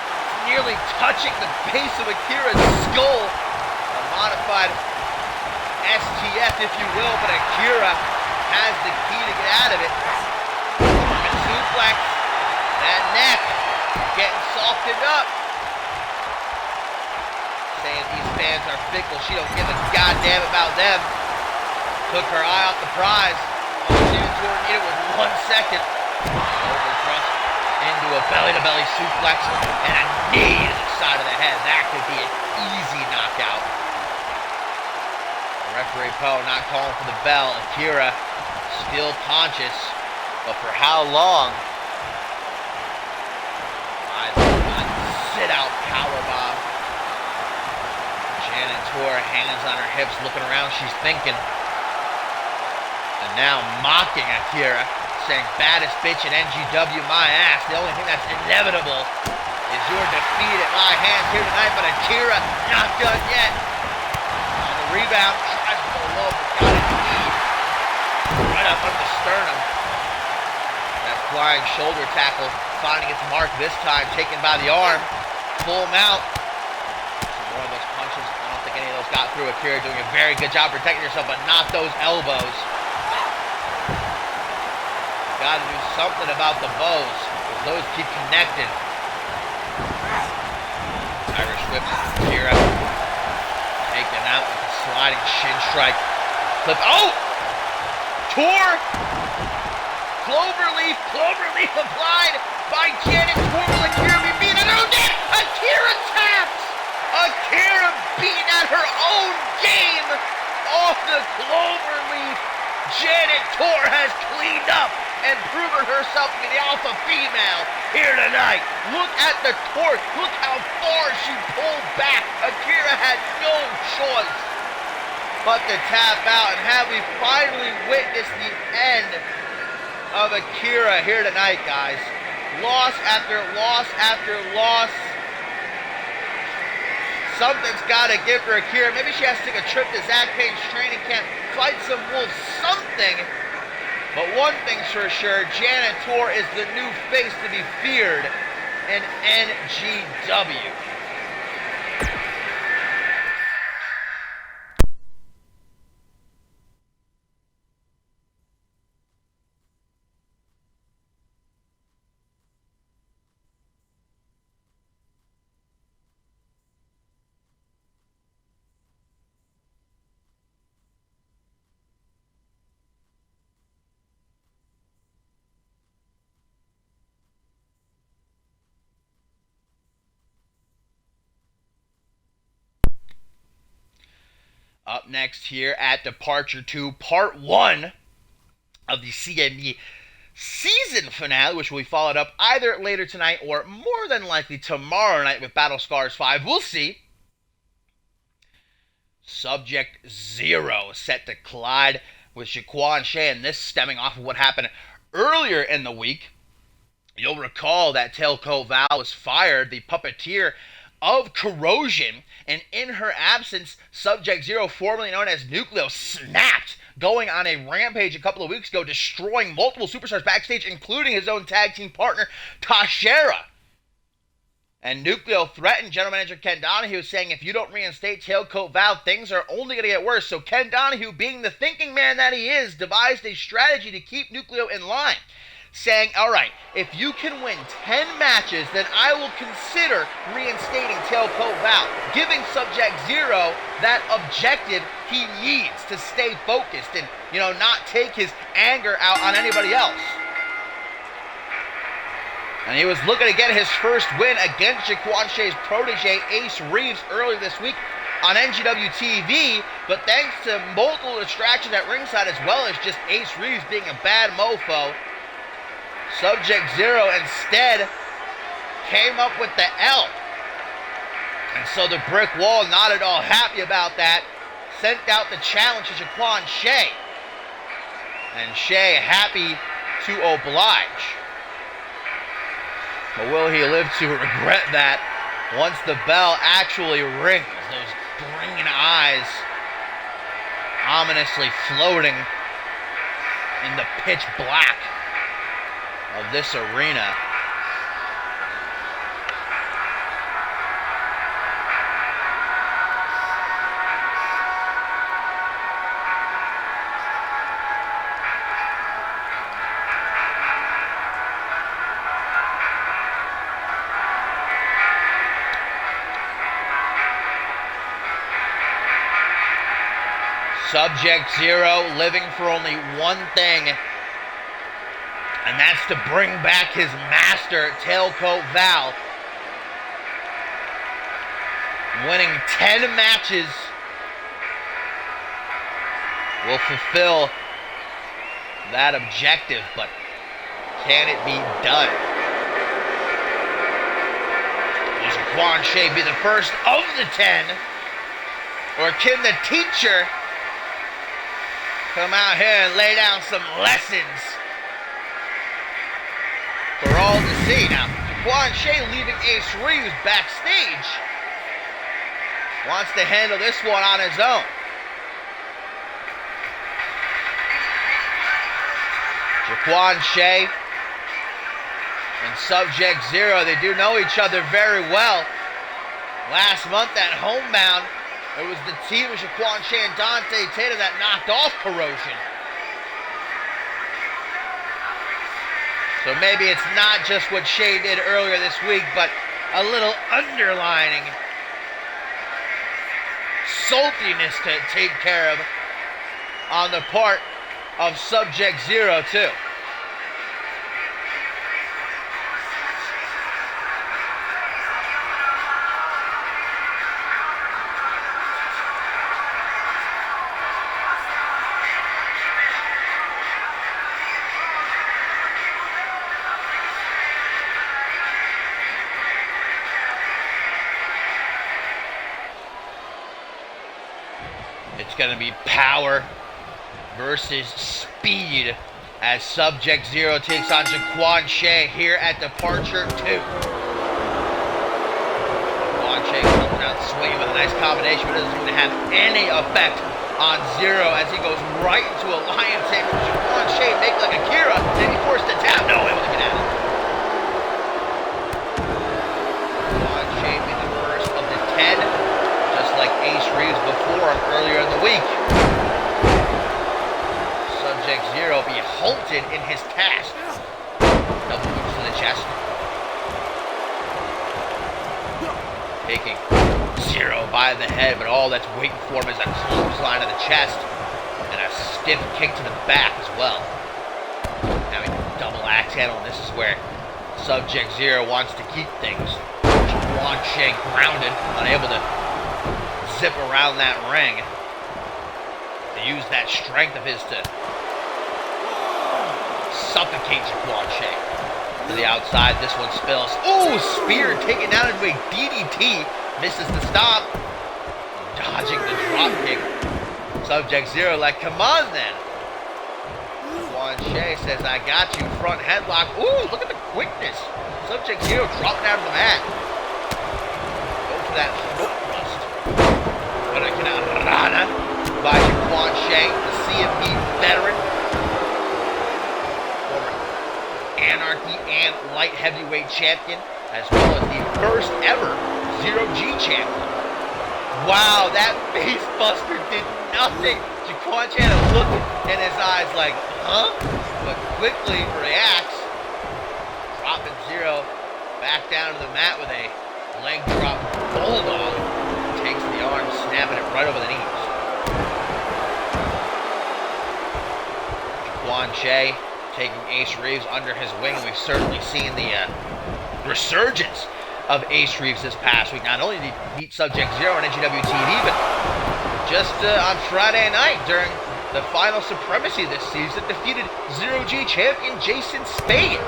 nearly touching the base of Akira's skull. A modified STF, if you will, but Akira has the key to get out of it. German suplex. That neck getting softened up. Saying these fans are fickle. She don't give a goddamn about them. Took her eye off the prize. All she needed was 1 second. Overthrust into a belly-to-belly suplex and a knee to the side of the head. That could be an easy knockout. Repo not calling for the bell. Akira still conscious, but for how long? Sit out powerbomb. Janitor, hands on her hips, looking around. She's thinking. And now mocking Akira, saying, "Baddest bitch in NGW, my ass. The only thing that's inevitable is your defeat at my hands here tonight." But Akira not done yet. On the rebound, tries to go low, but got it knee right up under the sternum. That flying shoulder tackle finding its mark this time, taken by the arm. Full mount. Some more of those punches. I don't think any of those got through. Akira doing a very good job protecting herself, but not those elbows. Got to do something about the bows, because those keep connected. Irish whip. Akira taken out with a sliding shin strike. Flip. Oh! Tor! Cloverleaf applied by Janet. Will Akira be beaten? No, net! Akira taps! Akira beaten at her own game off the Cloverleaf. Janet Tor has cleaned up and proven herself to be the alpha female here tonight. Look at the torque. Look how far she pulled back. Akira had no choice but to tap out. And have we finally witnessed the end of Akira here tonight, guys? Loss after loss after loss. Something's got to give for Akira. Maybe she has to take a trip to Zach Payne's training camp, fight some wolves, something. But one thing's for sure, Janitor is the new face to be feared in NGW. Up next here at Departure 2, Part 1 of the CMV season finale, which will be followed up either later tonight or more than likely tomorrow night with Battle Scars 5. We'll see. Subject Zero set to collide with Jaquan Shea, and this stemming off of what happened earlier in the week. You'll recall that Tailcoat Val was fired, the puppeteer of Corrosion, and in her absence, Subject Zero, formerly known as Nucleo, snapped, going on a rampage a couple of weeks ago, destroying multiple superstars backstage, including his own tag team partner, Tashera. And Nucleo threatened General Manager Ken Donahue, saying if you don't reinstate Tailcoat Val, things are only going to get worse. So Ken Donahue, being the thinking man that he is, devised a strategy to keep Nucleo in line, saying, all right, if you can win 10 matches, then I will consider reinstating Tailcoat Val, giving Subject Zero that objective he needs to stay focused and, not take his anger out on anybody else. And he was looking to get his first win against Jaquan Shea's protege, Ace Reeves, earlier this week on NGW TV, but thanks to multiple distractions at ringside, as well as just Ace Reeves being a bad mofo, Subject Zero instead came up with the L. And so the Brick Wall, not at all happy about that, sent out the challenge to Jaquan Shea. And Shea happy to oblige. But will he live to regret that once the bell actually rings? Those green eyes ominously floating in the pitch black of this arena. Subject Zero living for only one thing, and that's to bring back his master, Tailcoat Val. Winning 10 matches will fulfill that objective, but can it be done? Will Jaquan Shea be the first of the 10? Or can the teacher come out here and lay down some lessons for all to see? Now, Jaquan Shea leaving Ace Reeves backstage. Wants to handle this one on his own. Jaquan Shea and Subject Zero, they do know each other very well. Last month at Homebound, it was the team of Jaquan Shea and Dante Tatum that knocked off Corrosion. So maybe it's not just what Shea did earlier this week, but a little underlining saltiness to take care of on the part of Subject Zero too. It's going to be power versus speed as Subject Zero takes on Jaquan Shea here at Departure 2. Jaquan Shea comes out swinging with a nice combination, but doesn't seem to have any effect on Zero as he goes right into a Lion Tamer. Jaquan Shea make like Akira, then he forced to tap. No, able to get out of it. Jaquan Shea be the first of the 10. Like Ace Reeves before him earlier in the week. Subject Zero be halted in his task. Double boots to the chest. Taking Zero by the head, but all that's waiting for him is a clothesline to the chest and a stiff kick to the back as well. Now he double axe handle, and this is where Subject Zero wants to keep things. Jaquan Shea grounded, unable to zip around that ring. To use that strength of his to suffocate Jaquan Shea. To the outside, this one spills. Ooh, spear taken down into a DDT. Misses the stop. Dodging the drop kick. Subject Zero like, come on then. Jaquan Shea says, I got you. Front headlock. Ooh, look at the quickness. Subject Zero dropping down to the mat. Go for that foot thrust. Rana by Jaquan Shea, the CMV veteran, former Anarchy and light heavyweight champion, as well as the first ever Zero-G champion. Wow, that face buster did nothing. Jaquan Shea had a look in his eyes like, huh? But quickly reacts, dropping Zero back down to the mat with a leg drop bulldog. Takes the arm, snapping it right over the knees. Jaquan Shea taking Ace Reeves under his wing, and we've certainly seen the resurgence of Ace Reeves this past week. Not only did he beat Subject Zero on NGW TV, but just on Friday night during the final Supremacy this season, defeated Zero-G champion Jason Spade.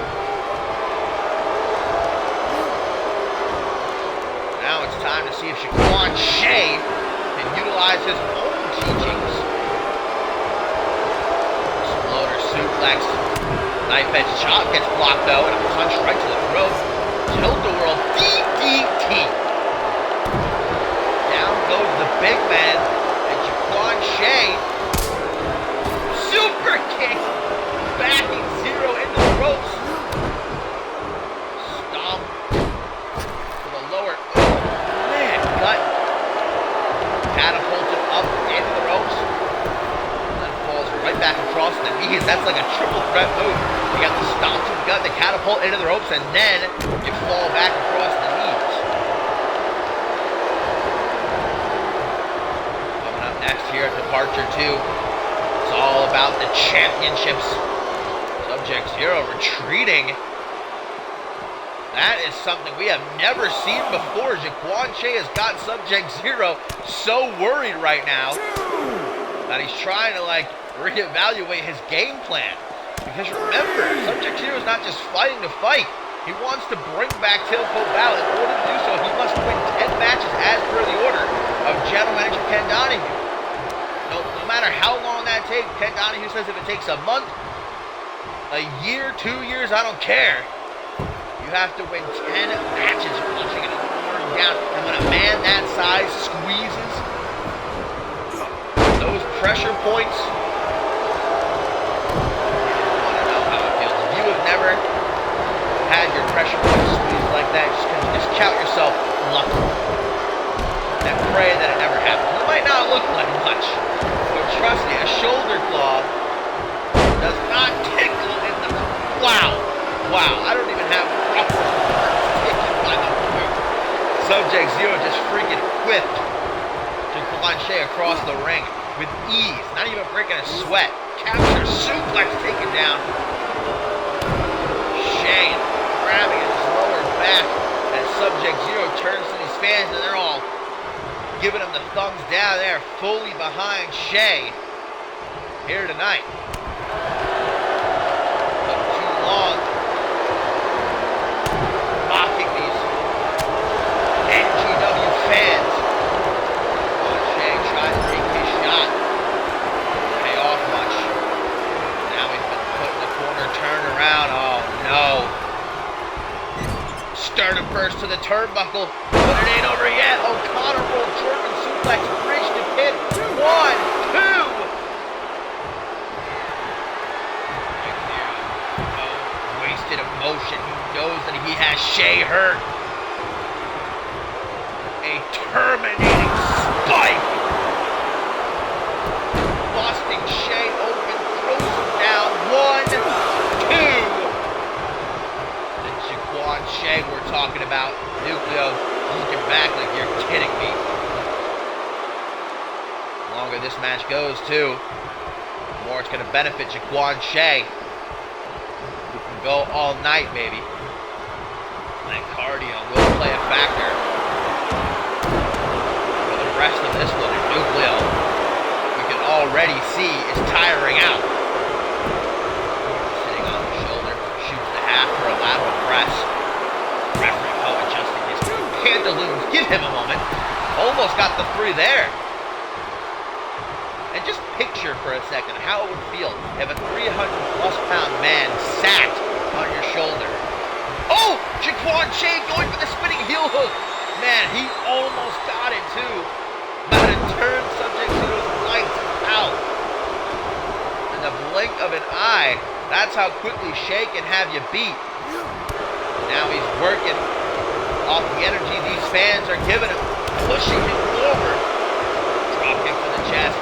Now it's time to see if Jaquan Shea can utilize his own teachings. Exploder suplex. Knife edge chop gets blocked though, and a punch right to the throat. Tilt-a-whirl DDT. Down goes the big man, and Jaquan Shea. Super kick. Backing Zero into the ropes. Stomp. For the lower. Gut catapulted up into the ropes, and then falls right back across the knees. That's like a triple threat move. You got the stomp to the gut, the catapult into the ropes, and then you fall back across the knees. Coming up next here at Departure 2, it's all about the championships. Subject Zero retreating. That is something we have never seen before. Jaquan Shea has got Subject Zero so worried right now that he's trying to, like, reevaluate his game plan. Because remember, Subject Zero is not just fighting to fight. He wants to bring back Tailcoat Battle. In order to do so, he must win 10 matches as per the order of General Manager Ken Donahue. No matter how long that takes, Ken Donahue says if it takes a month, a year, 2 years, I don't care. You have to win 10 matches. You're going to warm down. And when a man that size squeezes those pressure points, you want to know how it feels. If you have never had your pressure points squeezed like that, just count yourself lucky. And pray that it never happens. It might not look like much, but trust me, a shoulder claw does not tickle in the... Wow, I don't even have proper words taken by the boot. Subject Zero just freaking whipped Jaquan Shea across the ring with ease, not even breaking a sweat. Capture, suplex taken down. Shea grabbing his lower back as Subject Zero turns to these fans, and they're all giving him the thumbs down there, fully behind Shea here tonight. Took too long mocking these NGW fans. Shea tries to take his shot. Didn't pay off much. Now he's been put in the corner, turned around. Oh no. Sternum first to the turnbuckle, but it ain't over yet. O'Connor rolled German suplex, bridge to pin. 1, 2. No wasted emotion. He knows that he has Shea hurt. A terminating spike. Busting Shea open, throws him down. 1, 2. Jaquan Shea we're talking about. Nucleo looking back like you're kidding me. The longer this match goes, too, the more it's going to benefit Jaquan Shea, who can go all night, baby. And that cardio will play a factor for the rest of this one. And Nucleo, we can already see, is tiring out. Sitting on the shoulder, shoots the half for a lateral press. Referee Poe adjusting his pantaloons. Give him a moment. Almost got the 3 there. And just picture for a second how it would feel if a 300-plus pound man sat on your shoulder. Oh! Jaquan Shea going for the spinning heel hook. Man, he almost got it too. About to turn Subject Zero's lights out. In the blink of an eye. That's how quickly Shea can have you beat. Now he's working off the energy these fans are giving him, pushing him forward. Drop kick to the chest.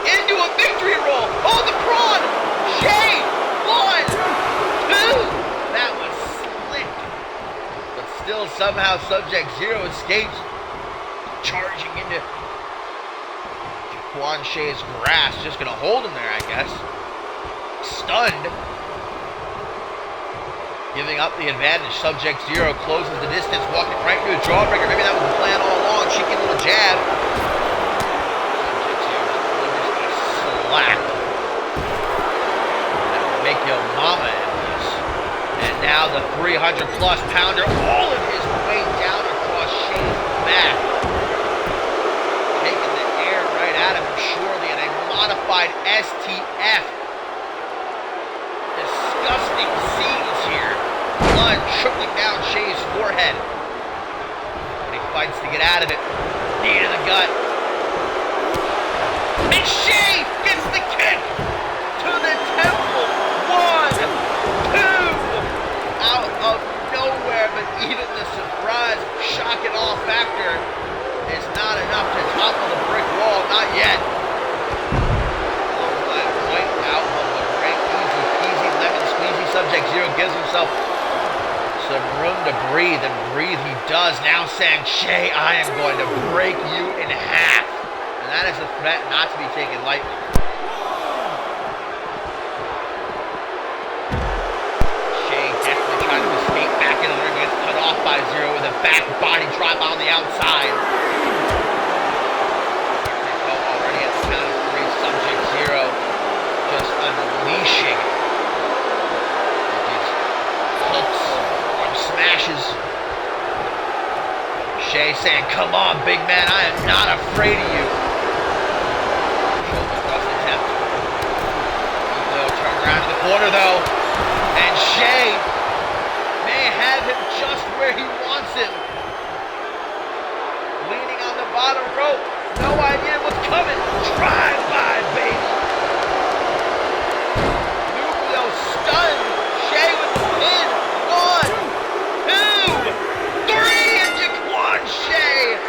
Into a victory roll. Oh, the prawn. Shea. 1, 2. That was slick. But still somehow Subject Zero escapes, charging into Jaquan Shea's grasp. Just going to hold him there, I guess. Stunned. Giving up the advantage. Subject Zero closes the distance, walking right through the jawbreaker. Maybe that was the plan all along. Cheeky little jab. Subject Zero delivers a slap. That would make your mama envious. And now the 300-plus pounder, all of his weight down across Shea's back. Taking the air right out of him, surely in a modified STF. Disgusting scenes here. Blood trickling down Shea's forehead. But he fights to get out of it. Knee to the gut. And Shea gets the kick to the temple. 1, 2. Out of nowhere, but even the surprise, shock and awe factor is not enough to topple the brick wall. Not yet. Right out of the ring. Easy peasy, lemon squeezy. Subject Zero gives himself some room to breathe, and breathe he does. Now saying, Shea, I am going to break you in half. And that is a threat not to be taken lightly. Shea definitely trying to escape back in the ring, gets cut off by Zero with a back body drop on the outside. Already at the count of 3, Subject unleashing these hooks and smashes. Shay saying, "Come on, big man, I am not afraid of you." Shoulder thrust attempt. They'll turn around to the corner though, and Shay may have him just where he wants him. Leaning on the bottom rope, no idea what's coming. Drive-by, baby. Nucleo stunned. Shay with the pin. 1, 2, 3, and Jaquan Shay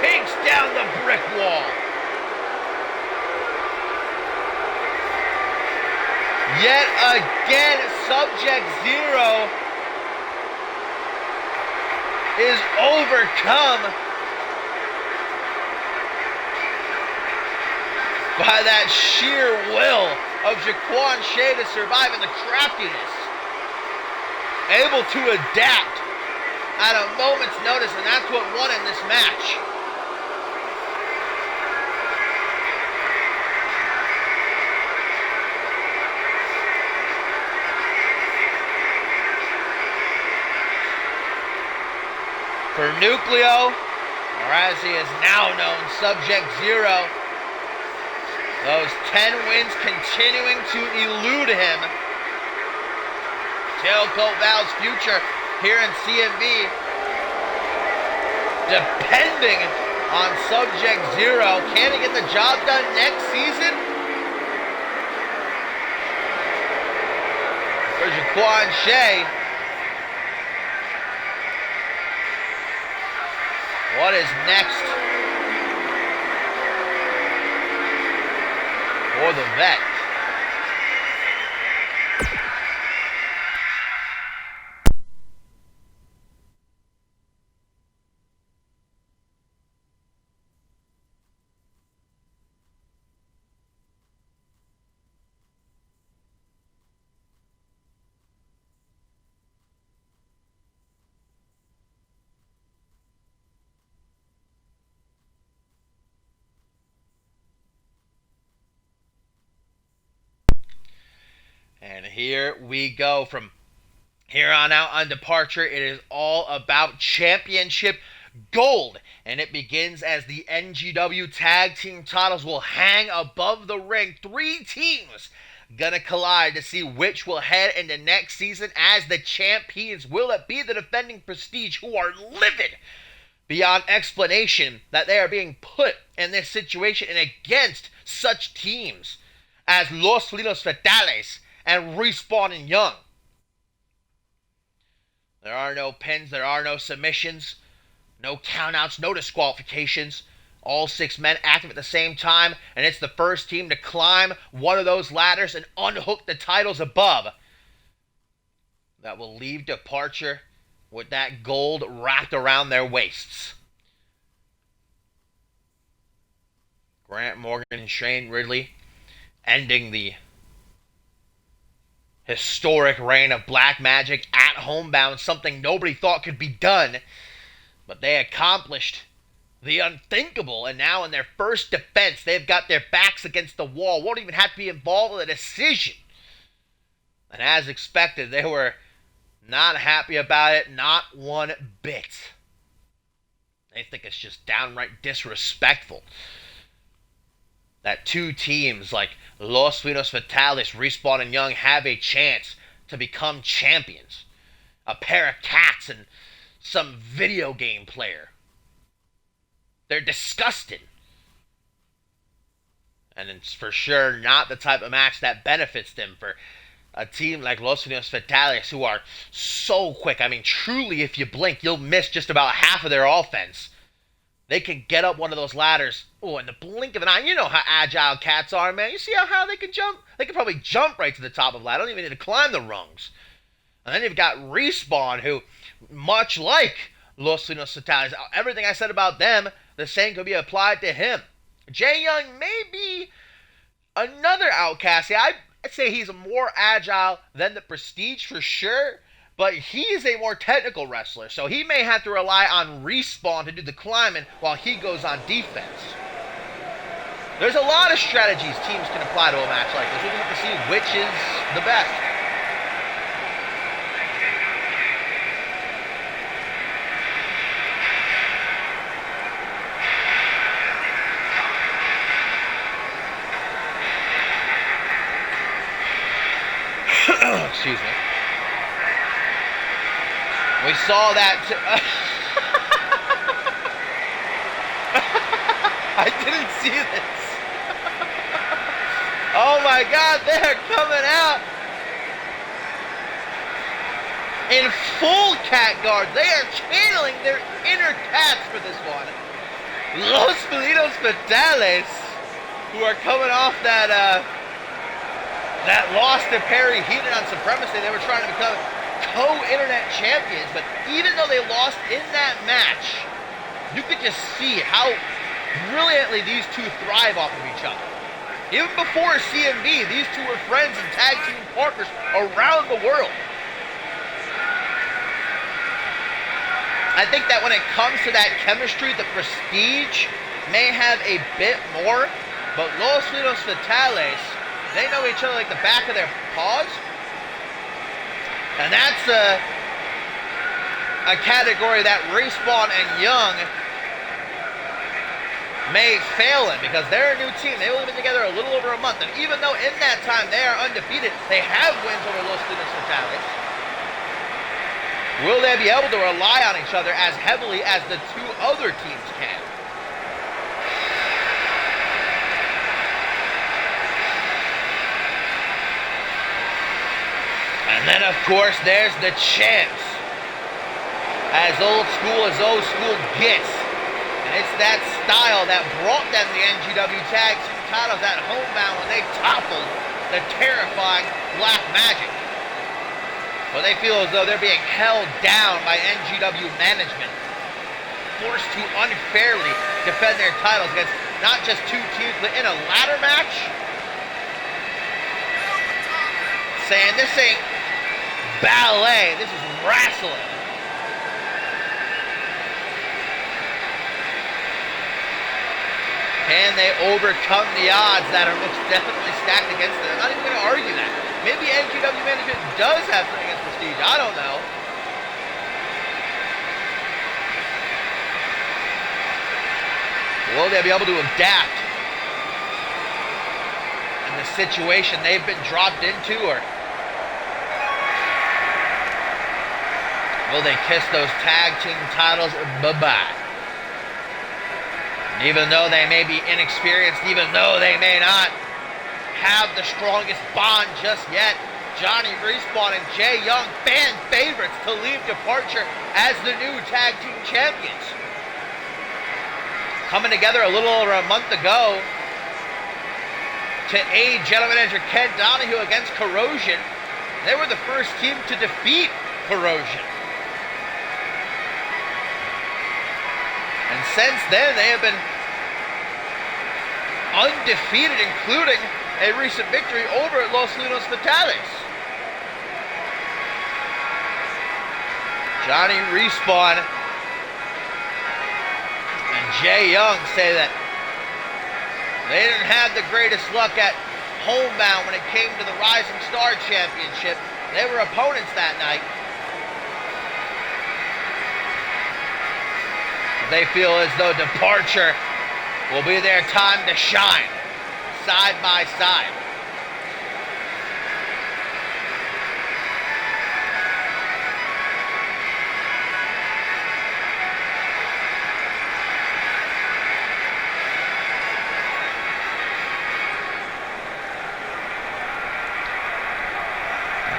takes down the brick wall. Yet again, Subject Zero is overcome by that sheer will of Jaquan Shay to survive and the craftiness. Able to adapt at a moment's notice, and that's what won in this match. For Nucleo, or as he is now known, Subject Zero, those 10 wins continuing to elude him. Tailcoat Val's future here in CMV depending on Subject Zero. Can he get the job done next season? For Jaquan Shay, what is next for the vet? And here we go. From here on out on Departure, it is all about championship gold. And it begins as the NGW tag team titles will hang above the ring. 3 teams gonna collide to see which will head into next season as the champions. Will it be the defending Prestige, who are livid beyond explanation that they are being put in this situation and against such teams as Los Felinos Fatales and Respawn and Young? There are no pins, there are no submissions, no countouts, no disqualifications. All 6 men active at the same time, and it's the first team to climb one of those ladders and unhook the titles above that will leave Departure with that gold wrapped around their waists. Grant Morgan and Shane Ridley ending the historic reign of Black Magic at Homebound, something nobody thought could be done, but they accomplished the unthinkable, and now in their first defense, they've got their backs against the wall, won't even have to be involved in a decision. And as expected, they were not happy about it, not one bit. They think it's just downright disrespectful that 2 teams like Los Felinos Fatales, Respawn, and Young have a chance to become champions. A pair of cats and some video game player. They're disgusting. And it's for sure not the type of match that benefits them for a team like Los Felinos Fatales, who are so quick. I mean, truly, if you blink, you'll miss just about half of their offense. They can get up one of those ladders, in the blink of an eye. You know how agile cats are, man. You see how high they can jump? They can probably jump right to the top of the ladder. Don't even need to climb the rungs. And then you've got Respawn, who, much like Los Felinos Fatales, everything I said about them, the same could be applied to him. Jay Young may be another outcast. Yeah, I'd say he's more agile than the Prestige for sure, but he is a more technical wrestler, so he may have to rely on Respawn to do the climbing while he goes on defense. There's a lot of strategies teams can apply to a match like this. We have to see which is the best. Excuse me. We saw that. I didn't see this. Oh my God, they're coming out in full cat guard. They are channeling their inner cats for this one. Los Felinos Fatales, who are coming off that loss to Perry Heaton on Supremacy. They were trying to become co-internet champions, but even though they lost in that match, you could just see how brilliantly these two thrive off of each other. Even before CMV, these two were friends and tag team partners around the world. I think that when it comes to that chemistry, the Prestige may have a bit more, but Los Felinos Fatales, they know each other like the back of their paws. And that's a category that Respawn and Young may fail in, because they're a new team. They've only been together a little over a month, and even though in that time they are undefeated, they have wins over Los Felinos Fatales. Will they be able to rely on each other as heavily as the two other teams can? And then, of course, there's the champs. As old school gets. And it's that style that brought them the NGW Tag Team titles at Homebound when they toppled the terrifying Black Magic. But they feel as though they're being held down by NGW management, forced to unfairly defend their titles against not just two teams, but in a ladder match. Saying this ain't ballet, this is wrestling. Can they overcome the odds that are most definitely stacked against them? I'm not even going to argue that. Maybe NGW management does have something against Prestige. I don't know. Will they be able to adapt in the situation they've been dropped into, or will they kiss those tag team titles bye-bye? Even though they may be inexperienced, even though they may not have the strongest bond just yet, Johnny Respawn and Jay Young, fan favorites to leave Departure as the new tag team champions. Coming together a little over a month ago to aid General Manager Ken Donahue against Corrosion. They were the first team to defeat Corrosion. And since then, they have been undefeated, including a recent victory over at Los Felinos Fatales. Johnny Respawn and Jay Young say that they didn't have the greatest luck at Homebound when it came to the Rising Star Championship. They were opponents that night. They feel as though Departure will be their time to shine, side by side.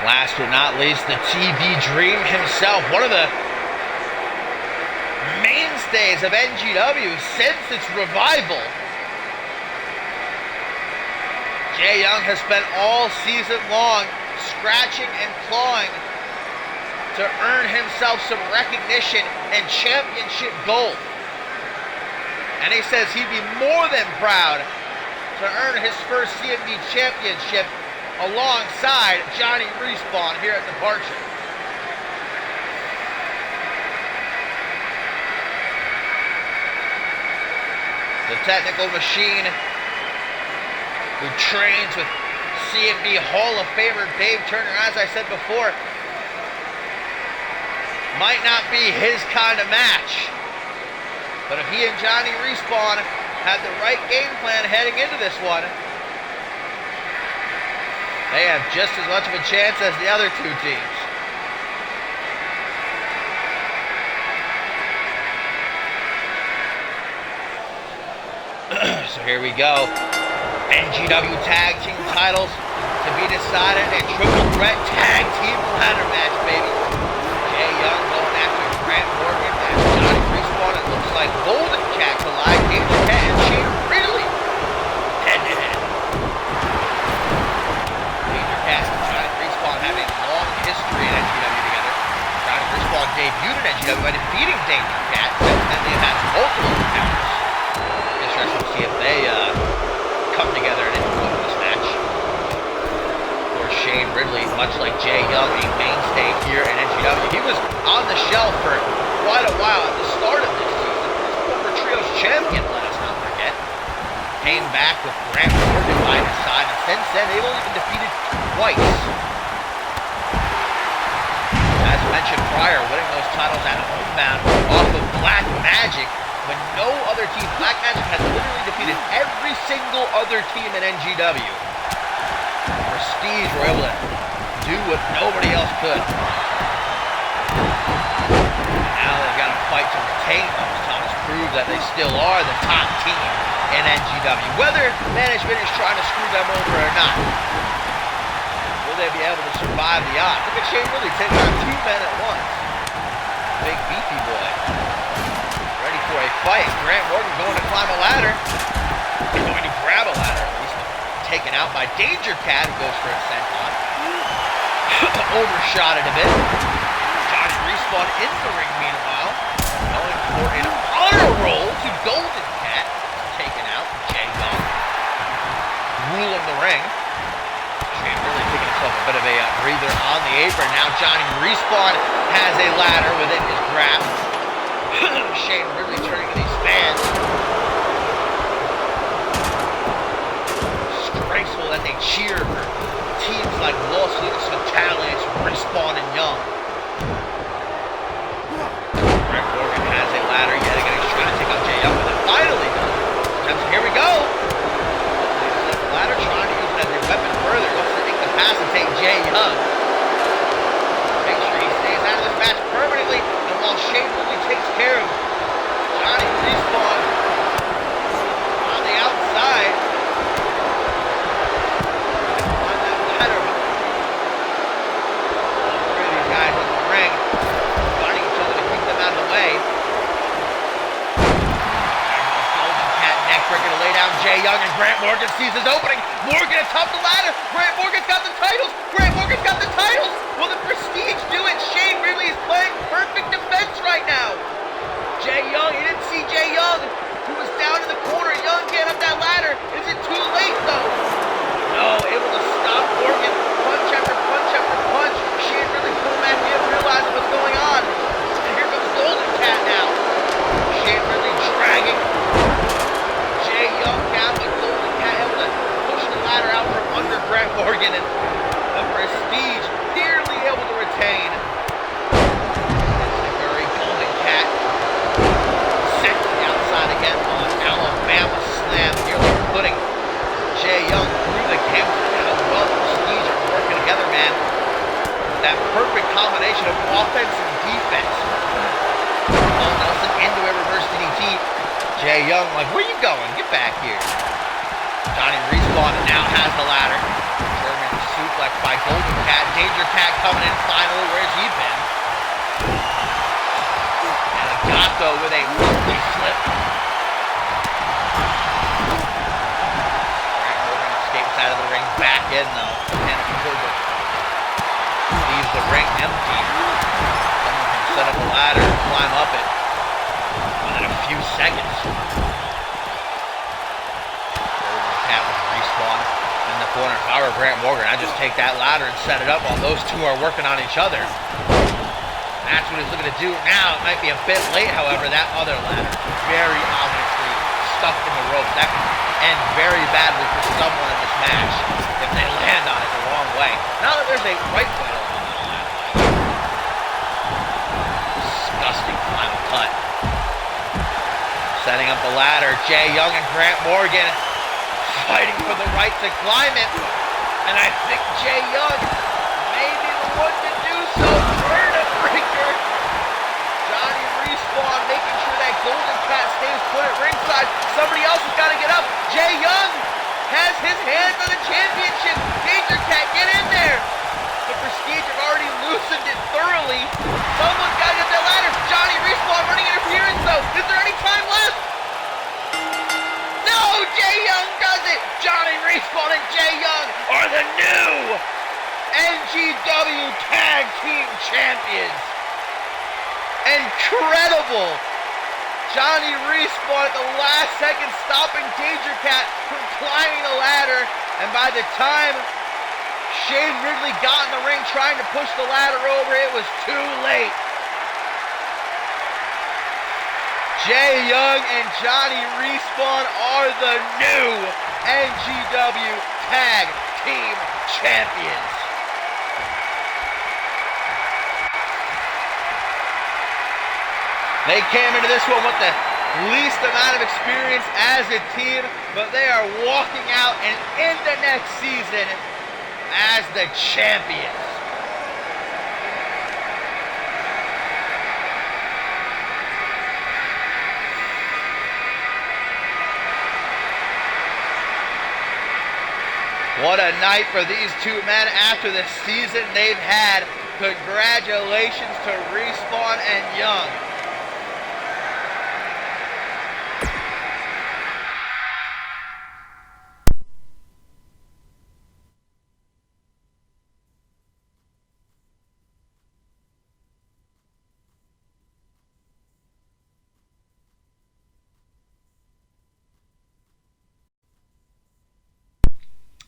Last but not least, the TV Dream himself, one of the mainstays of NGW since its revival. Jay Young has spent all season long scratching and clawing to earn himself some recognition and championship gold. And he says he'd be more than proud to earn his first CMV championship alongside Johnny Respawn here at Departure. The technical machine who trains with CMV Hall of Famer Dave Turner. As I said before, might not be his kind of match. But if he and Johnny Respawn had the right game plan heading into this one, they have just as much of a chance as the other two teams. So here we go. NGW Tag Team titles to be decided in Triple Threat Tag Team Ladder Match, baby. Jay Young going after Grant Morgan and Johnny Respawn. It looks like Golden Cat collide. Danger Cat and Shane Ridley head-to-head. Danger Cat and Johnny Respawn have a long history in NGW together. Johnny Respawn debuted in NGW by defeating Danger Cat, and they've had multiple encounters. Interesting to see if they come together and enjoy this match. Of course, Shane Ridley, much like Jay Young, a mainstay here in NGW. He was on the shelf for quite a while at the start of this season. Former Trios champion, let us not forget. Came back with Grant Morgan by his side, and since then, they've only been defeated twice. As mentioned prior, winning those titles at Homebound off of Black Magic, when no other team, Black Magic has literally defeated every single other team in NGW. Prestige were able to do what nobody else could. Now they've got to fight to retain those titles, prove that they still are the top team in NGW. Whether management is trying to screw them over or not, will they be able to survive the odds? Look at Shane Ridley taking on two men at once. Big beefy boy. Ready for a fight. Grant Morgan going to climb a ladder. Going to grab a ladder, at least. Taken out by Danger Cat, who goes for a senton. Overshot it a bit. Johnny Respawn in the ring, meanwhile. Going for an honor roll to Golden Cat. Taken out. Jay Young ruling the ring. Shane really taking himself a bit of a breather on the apron. Now Johnny Respawn has a ladder within his grasp. Shane really turning to these fans. Disgraceful that they cheer for teams like Los Lunas Fatales, Respawn, and Young. Grant Morgan has a ladder yet again. He's trying to take out Jay Young, but it finally does. So here we go. The ladder trying to use it as a weapon further. Looks to incapacitate Jay Young. Make sure he stays out of this match permanently. And while Shane really takes care of Johnny Respawn on the outside, on that ladder, all three of these guys in the ring, fighting each other to keep them out of the way. Golden Cat neckbreaker to lay down Jay Young, and Grant Morgan sees his opening. Morgan atop the ladder. Grant Morgan's got the titles. Grant Morgan's got the titles. Will the Prestige do it? Shane Ridley is playing perfect defense right now. Jay Young, he didn't see Jay Young, who was down in the corner. Young can't up that ladder. Is it too late, though? No, able to stop Morgan. Punch after punch after punch. Shane Ridley pulled back in, realizing what's going on. And here comes Golden Cat now. Shane Ridley dragging Jay Young down, but Golden Cat able to push the ladder out from under Grant Morgan, and the Prestige nearly able to retain. Again on Alabama Slam, nearly putting Jay Young through the camera. How well the Prestige are working together, man. That perfect combination of offense and defense. Oh, Nelson into a reverse DDT. Jay Young like, where you going? Get back here. Johnny Respawn now has the ladder. German suplex by Golden Cat. Danger Cat coming in finally. Where's he been? And Agato with a lovely slip. Out of the ring, back in though. Panic Cobra leaves the ring empty. Someone can set up a ladder and climb up it within a few seconds. Golden Cat with Respawn in the corner. If I were Grant Morgan, I'd just take that ladder and set it up while those two are working on each other. That's what he's looking to do now. It might be a bit late, however. That other ladder, very ominously stuck in the rope. That could end very badly for someone in this match if they land on it the wrong way. Now that there's a right way to land on that. Disgusting final cut. Setting up the ladder, Jay Young and Grant Morgan fighting for the right to climb it. And I think Jay Young may be the one to do so. Verna Breaker. Johnny Respawn making sure that Golden Cat stays put at ringside. Somebody else has got to get up. Jay Young has his hands on the championship. Danger Cat, get in there. The Prestige have already loosened it thoroughly. Someone's got to get that ladder. Johnny Respawn running interference though. Is there any time left? No, Jay Young does it. Johnny Respawn and Jay Young are the new NGW Tag Team Champions. Incredible. Johnny Respawn at the last second stopping Danger Cat from climbing the ladder. And by the time Shane Ridley got in the ring trying to push the ladder over, it was too late. Jay Young and Johnny Respawn are the new NGW Tag Team Champions. They came into this one with the least amount of experience as a team, but they are walking out and in the next season as the champions. What a night for these two men after the season they've had. Congratulations to Respawn and Young.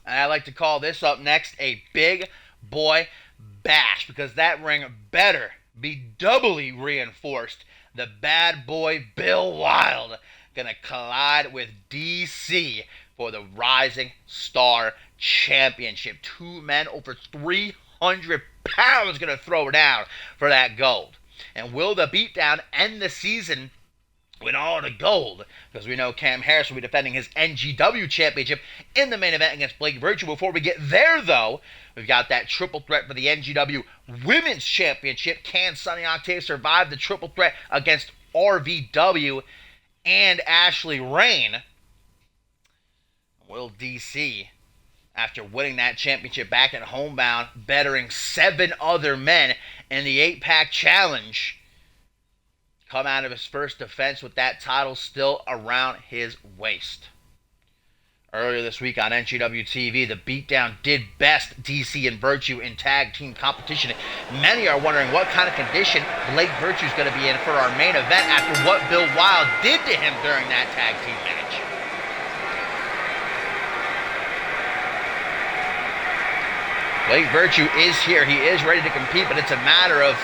And I like to call this up next a big boy bash, because that ring better be doubly reinforced. The bad boy Bill Wild gonna collide with DC for the Rising Star Championship. Two men over 300 pounds gonna throw down for that gold. And will the beatdown end the season with all the gold? Because we know Cam Harris will be defending his NGW championship in the main event against Blake Virtue. Before we get there, though, we've got that triple threat for the NGW Women's Championship. Can Sunny Octave survive the triple threat against RVW and Ashley Rain? Will DC, after winning that championship back at Homebound, bettering 7 other men in the 8-pack challenge, come out of his first defense with that title still around his waist? Earlier this week on NGW TV, the beatdown did best DC and Virtue in tag team competition. Many are wondering what kind of condition Blake Virtue is going to be in for our main event after what Bill Wild did to him during that tag team match. Blake Virtue is here. He is ready to compete, but it's a matter of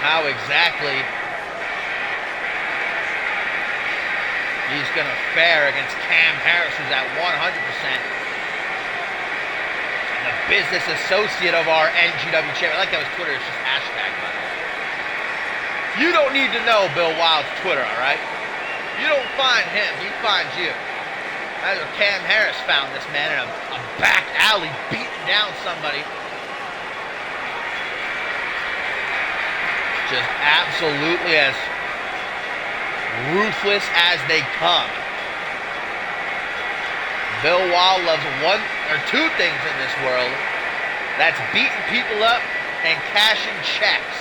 how exactly he's going to fare against Cam Harris, who's at 100%. And the business associate of our NGW champion. I like how his Twitter is just hashtag, by the way. You don't need to know Bill Wild's Twitter, all right? You don't find him, he finds you. That's where Cam Harris found this man in a back alley beating down somebody. Just absolutely as ruthless as they come. Bill Wild loves one or two things in this world. That's beating people up and cashing checks.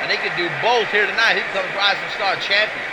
And he can do both here tonight. He becomes Rising Star Champion.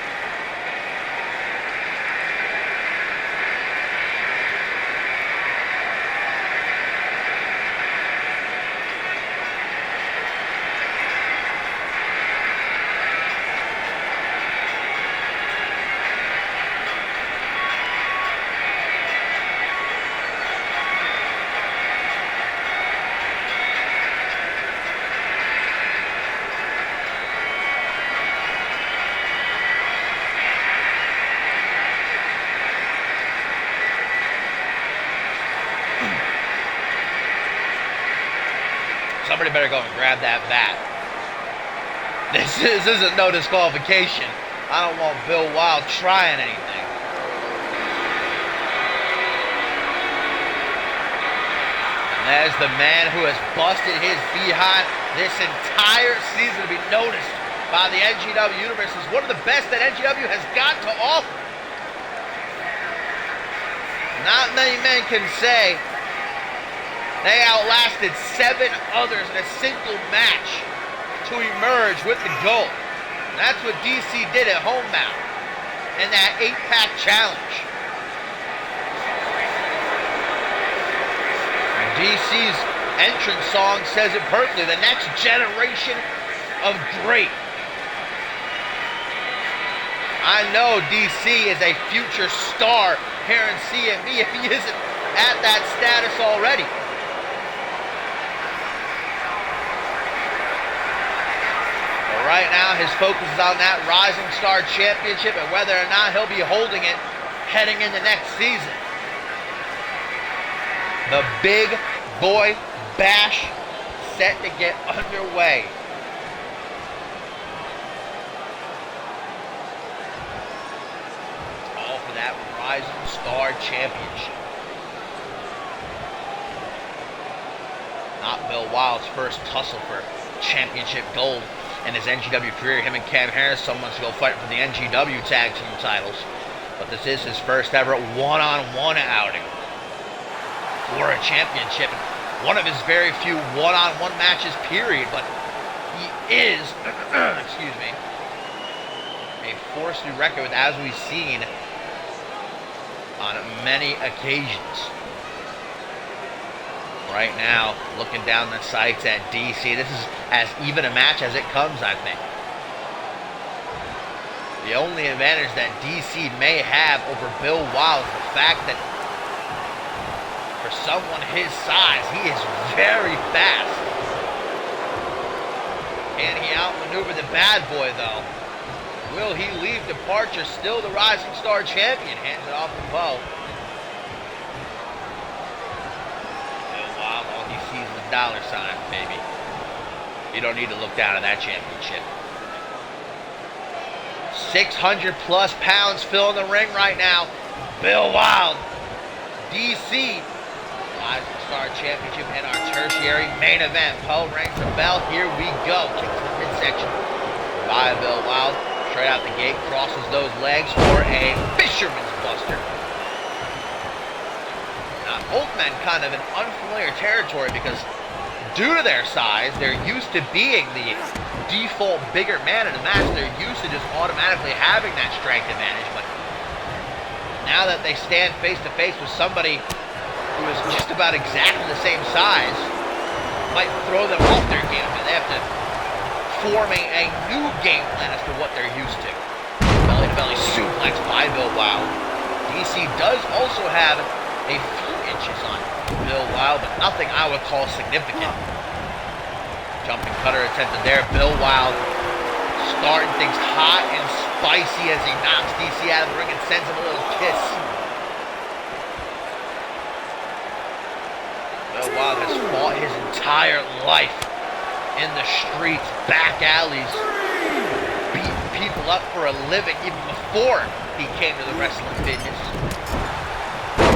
better go and grab that bat. This isn't no disqualification. I don't want Bill Wild trying anything. And there's the man who has busted his behind this entire season to be noticed by the NGW Universe as one of the best that NGW has got to offer. Not many men can say they outlasted 7 others in a single match to emerge with the gold. And that's what DC did at Homebound in that 8-pack challenge. And DC's entrance song says it perfectly. The next generation of great. I know DC is a future star here in CMV if he isn't at that status already. But right now his focus is on that Rising Star Championship and whether or not he'll be holding it heading into next season. The Big Boy Bash set to get underway. All for that Rising Star Championship. Not Bill Wild's first tussle for championship gold in his NGW career. Him and Cam Harris, someone to go fight for the NGW tag team titles. But this is his first ever one-on-one outing for a championship. One of his very few one-on-one matches, period. But he is, excuse me, a force new record, as we've seen on many occasions. Right now, looking down the sights at DC, this is as even a match as it comes, I think. The only advantage that DC may have over Bill Wild is the fact that for someone his size, he is very fast. Can he outmaneuver the bad boy, though? Will he leave Departure still the Rising Star Champion? Hands it off to Bo. Bill Wild, all he sees is dollar signs, baby. You don't need to look down at that championship. 600 plus pounds filling the ring right now. Bill Wild, DC, Rising Star Championship in our tertiary main event. Poe rings the bell. Here we go. Kick to the midsection by Bill Wild. Straight out the gate, crosses those legs for a fisherman's buster. Now, both men kind of in unfamiliar territory because due to their size, they're used to being the default bigger man in a match. They're used to just automatically having that strength advantage. But now that they stand face to face with somebody who is just about exactly the same size, might throw them off their game. They have to forming a new game plan as to what they're used to. Belly-to-belly suplex by Bill Wild. DC does also have a few inches on Bill Wild, but nothing I would call significant. Jumping cutter attempted there. Bill Wild starting things hot and spicy as he knocks DC out of the ring and sends him a little kiss. Bill Wild has fought his entire life in the streets, back alleys, beating people up for a living even before he came to the wrestling business.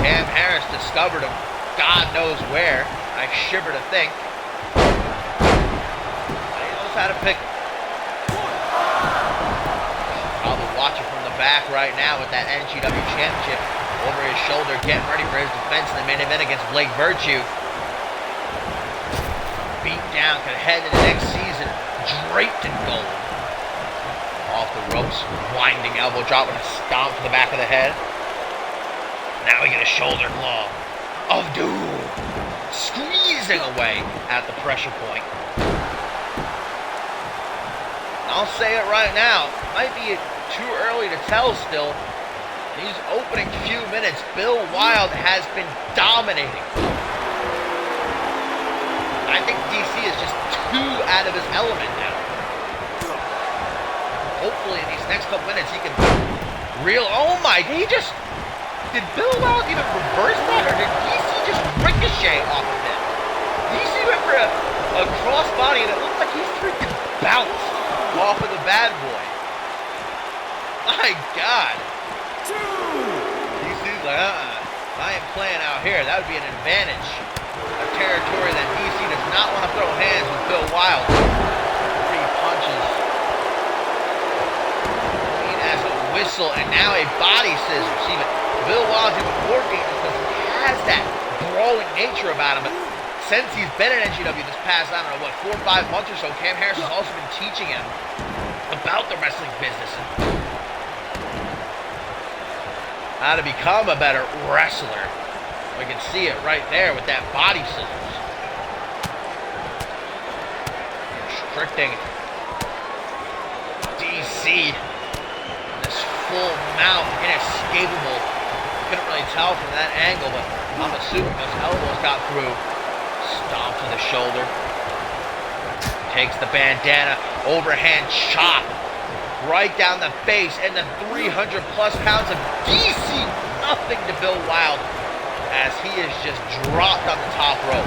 Cam Harris discovered him, God knows where. I shiver to think. But he knows how to pick. Probably watching from the back right now with that NGW Championship over his shoulder, getting ready for his defense in the main event against Blake Virtue. Beat down, could head into next season draped in gold. Off the ropes, winding elbow drop with a stomp to the back of the head. Now we get a shoulder claw of doom, squeezing away at the pressure point. I'll say it right now, might be too early to tell still. These opening few minutes, Bill Wild has been dominating. I think DC is just too out of his element now. Hopefully in these next couple minutes he can oh my, did Bill Wild even reverse that, or did DC just ricochet off of him? DC went for a A crossbody, and it looked like he's freaking bounced off of the bad boy. My God. DC's like, I ain't playing out here. That would be an advantage. A territory that DC does not want to throw hands with Bill Wild. 3 punches. Clean as a whistle, and now a body scissors. See, but Bill Wild's even more dangerous because he has that brawling nature about him. But since he's been at NGW this past, I don't know, what, 4 or 5 months or so, Cam Harris has also been teaching him about the wrestling business and how to become a better wrestler. We can see it right there with that body scissors. Restricting DC. This full mount, inescapable. Couldn't really tell from that angle, but I'm assuming those elbows got through. Stomp to the shoulder. Takes the bandana. Overhand chop. Right down the face, and the 300 plus pounds of DC, nothing to Bill Wild, as he is just dropped on the top rope.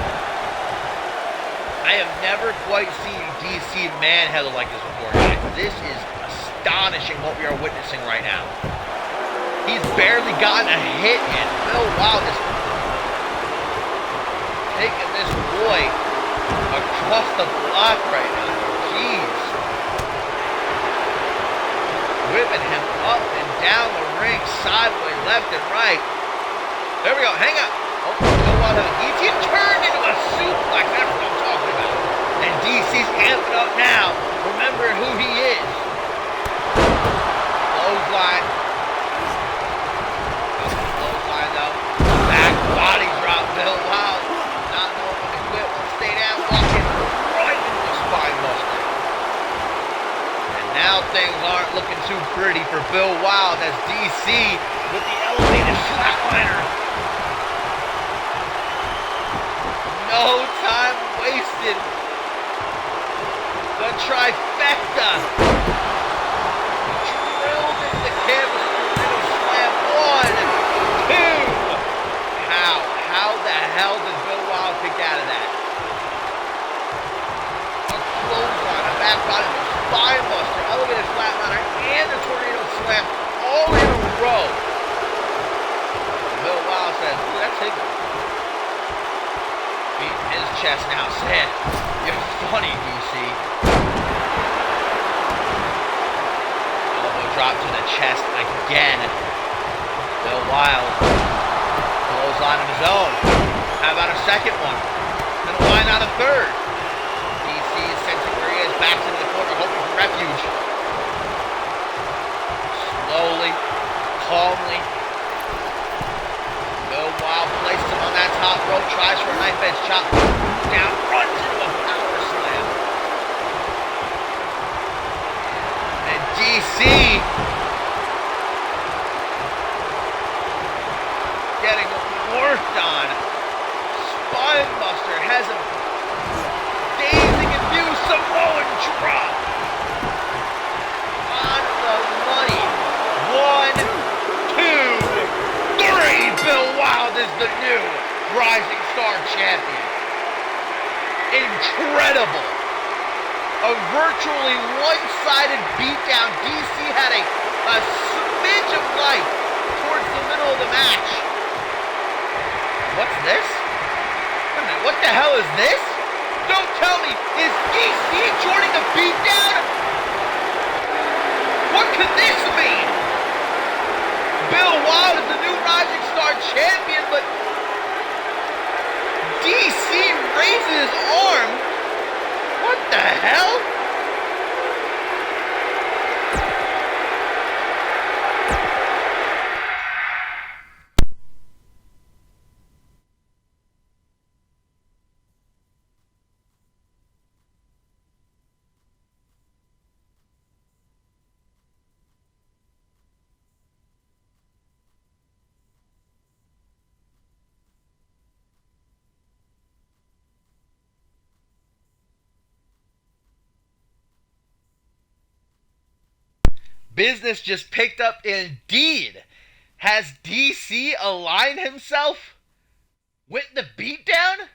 I have never quite seen DC manhandled like this before, guys. This is astonishing what we are witnessing right now. He's barely gotten a hit in. Bill Wild is taking this boy across the block right now. Jeez. Whipping him up and down the ring, sideways, left and right. There we go, hang up. Oh, Bill Wild has a DT turned into a suplex. That's what I'm talking about. And DC's amping up now, remembering who he is. Clothesline. Clothesline though. Back body drop, Bill Wild. Not knowing when to quit, when to stay down, walking right into the spine buster. Now things aren't looking too pretty for Bill Wild as DC with the elevated flatliner. No time wasted. The trifecta. Drilled into the canvas. Slam 1, 2. How the hell did Bill Wild kick out of that? A clothesline, a back body, spine buster, elevated flatliner, and the tornado slam all in a row. Bill Wild says, ooh, that's hitting. Beating his chest now, saying, you're funny, DC. Elbow drop to the chest again. Bill Wild clothesline of his own. How about a second one? And why not a third? DC is sensing where he is, backs into the corner, hoping for refuge. Slowly, calmly, Bill Wild places him on that top rope, tries for a knife edge chop, down, runs into a power slam. And DC getting worked on. Spinebuster has him dazing and confused, Samoan drop. On the money. 1, 2, 3. Bill Wild is the new Rising Star champion. Incredible. A virtually one-sided beatdown. DC had a smidge of life towards the middle of the match. What's this? Wait a minute, what the hell is this? Don't tell me, is DC joining the beatdown? What could this mean? Bill Wild is the new Rising Star champion, but DC raises his arm. What the hell? Business just picked up indeed. Has DC aligned himself with the beatdown?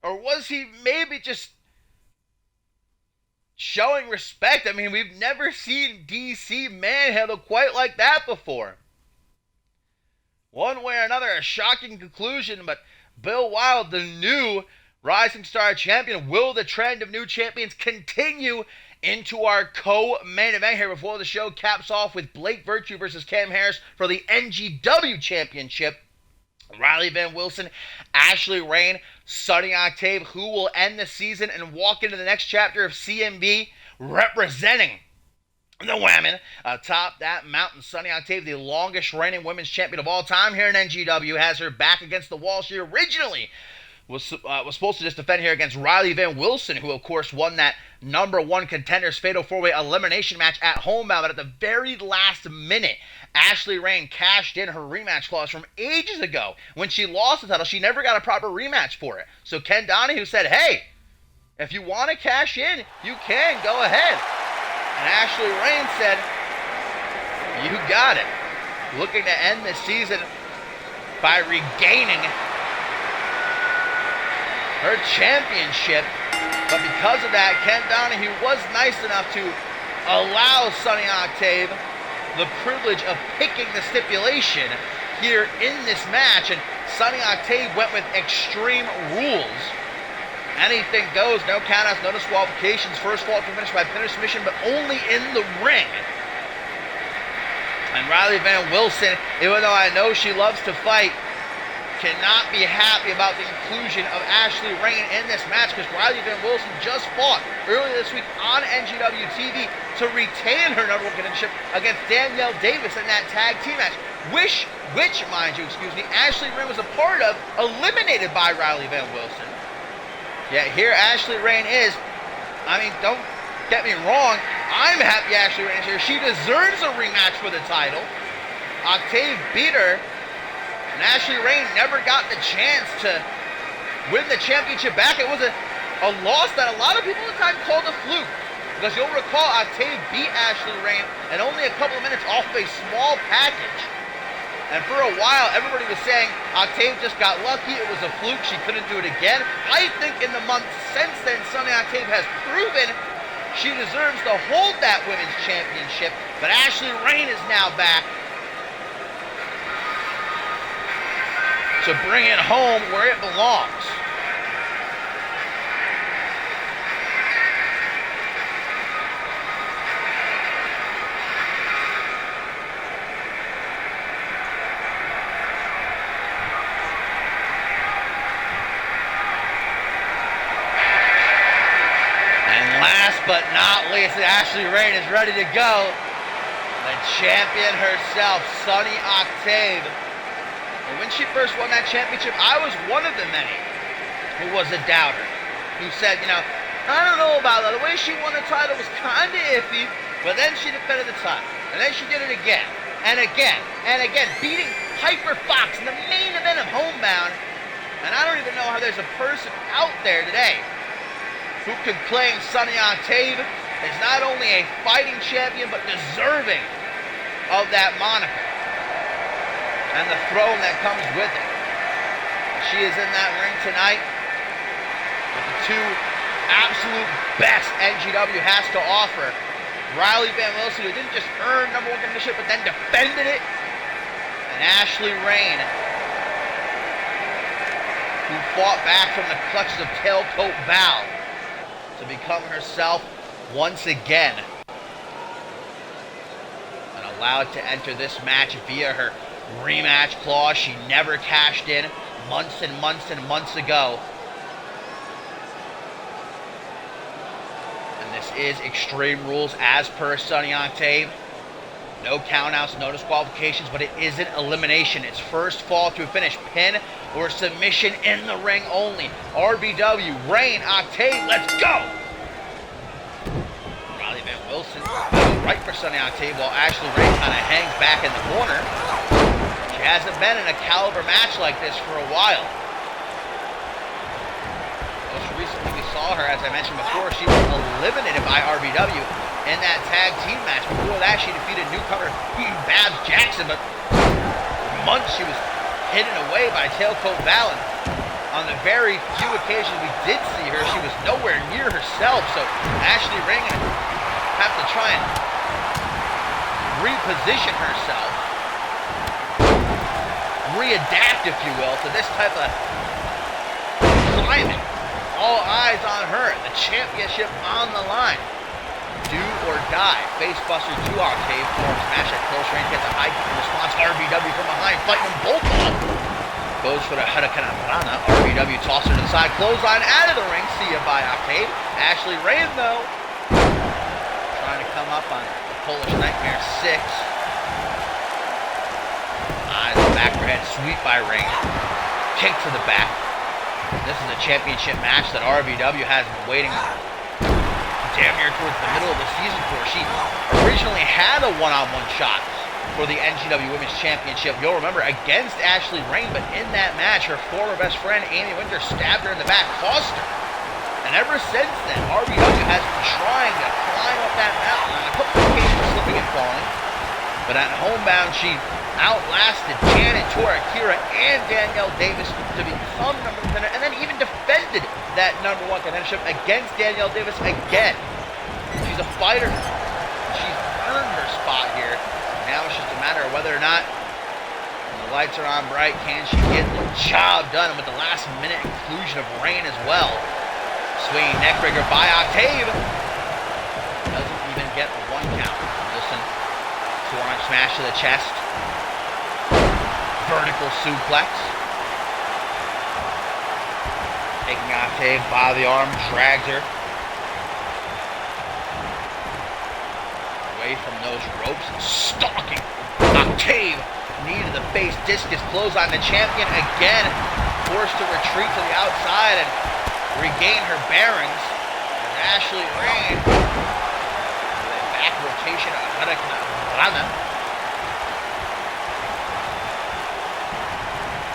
Or was he maybe just showing respect? I mean, we've never seen DC manhandle quite like that before. One way or another, a shocking conclusion, but Bill Wild, the new Rising Star champion, will the trend of new champions continue into our co-main event here before the show caps off with Blake Virtue versus Cam Harris for the NGW Championship? Riley Van Wilson, Ashley Rain, Sunny Octave, who will end the season and walk into the next chapter of CMV representing the women atop that mountain. Sunny Octave, the longest reigning women's champion of all time here in NGW, has her back against the wall. She originally was supposed to just defend here against Riley Van Wilson, who of course won that #1 contenders fatal 4-way elimination match at Homebound. But at the very last minute, Ashley Rain cashed in her rematch clause from ages ago. When she lost the title, she never got a proper rematch for it. So Ken Donahue said, hey, if you want to cash in, you can, go ahead. And Ashley Rain said, you got it. Looking to end the season by regaining her championship. But because of that, Ken Donahue was nice enough to allow Sunny Octave the privilege of picking the stipulation here in this match. And Sunny Octave went with extreme rules. Anything goes, no countouts, no disqualifications, first fall to finish by pin or submission, but only in the ring. And Riley Van Wilson, even though I know she loves to fight, cannot be happy about the inclusion of Ashley Rain in this match, because Riley Van Wilson just fought earlier this week on NGW TV to retain her #1 contendership against Danielle Davis in that tag team match, which, mind you, Ashley Rain was a part of, eliminated by Riley Van Wilson. Yet here Ashley Rain is. I mean, don't get me wrong, I'm happy Ashley Rain is here. She deserves a rematch for the title. Octave beat her, and Ashley Rain never got the chance to win the championship back. It was a loss that a lot of people at the time called a fluke, because you'll recall Octave beat Ashley Rain and only a couple of minutes off a small package. And for a while, everybody was saying Octave just got lucky, it was a fluke, she couldn't do it again. I think in the months since then, Sunny Octave has proven she deserves to hold that women's championship. But Ashley Rain is now back to bring it home where it belongs. But not least, Ashley Rain is ready to go. The champion herself, Sunny Octave. And when she first won that championship, I was one of the many who was a doubter, who said, I don't know about that. The way she won the title was kind of iffy, but then she defended the title. And then she did it again, and again, and again, beating Piper Fox in the main event of Homebound. And I don't even know how there's a person out there today who could claim Sunny Octave is not only a fighting champion, but deserving of that moniker and the throne that comes with it. She is in that ring tonight with the two absolute best NGW has to offer. Riley Van Wilson, who didn't just earn #1 contendership, but then defended it. And Ashley Rain, who fought back from the clutches of Tailcoat Val to become herself once again and allowed to enter this match via her rematch clause she never cashed in months and months and months ago. And this is Extreme Rules as per Sunny Octave. No countouts, no disqualifications, but it isn't elimination. It's first fall through finish, pin or submission in the ring only. RBW, Rain, Octave, let's go! Riley Van Wilson right for Sunny Octave while Ashley Rain kind of hangs back in the corner. She hasn't been in a caliber match like this for a while. Most recently we saw her, as I mentioned before, she was eliminated by RBW in that tag team match. Before that, she defeated newcomer Babs Jackson, but for months she was hidden away by Tailcoat Val. on the very few occasions we did see her, she was nowhere near herself. So Ashley Ring have to try and reposition herself, readapt, if you will, to this type of climate. All eyes on her. The championship on the line. Do or die. Facebuster to Octave. Form smash at close range. Gets a high kick in response. RBW from behind. Fighting them both off. Goes for the Hurricane Rana. RBW tosses her to the side. Clothesline out of the ring. See ya by Octave. Ashley Rain, though, trying to come up on the Polish Nightmare 6. Eyes back her head. Sweep by Rain. Kick to the back. This is a championship match that RBW has been waiting damn near towards the middle of the season for. She originally had a one-on-one shot for the NGW Women's Championship, you'll remember, against Ashley Rain, but in that match, her former best friend, Amy Winter, stabbed her in the back, cost her. And ever since then, RBW has been trying to climb up that mountain on a couple of occasions, slipping and falling. But at homebound, she outlasted Janet, Tora, Kira, and Danielle Davis to become number one contender, and then even defended that number one contendership against Danielle Davis again. She's a fighter. She's earned her spot here. Now it's just a matter of whether or not, when the lights are on bright, can she get the job done? And with the last minute inclusion of Rain as well. Swinging neckbreaker by Octave. Doesn't even get a one count. Listen. Forearm smash to the chest. Vertical suplex. Taking Octave by the arm, drags her away from those ropes and stalking Octave. Knee to the face, discus clothesline. The champion again forced to retreat to the outside and regain her bearings. As Ashley Rain with a back rotation of Hurricane Rana.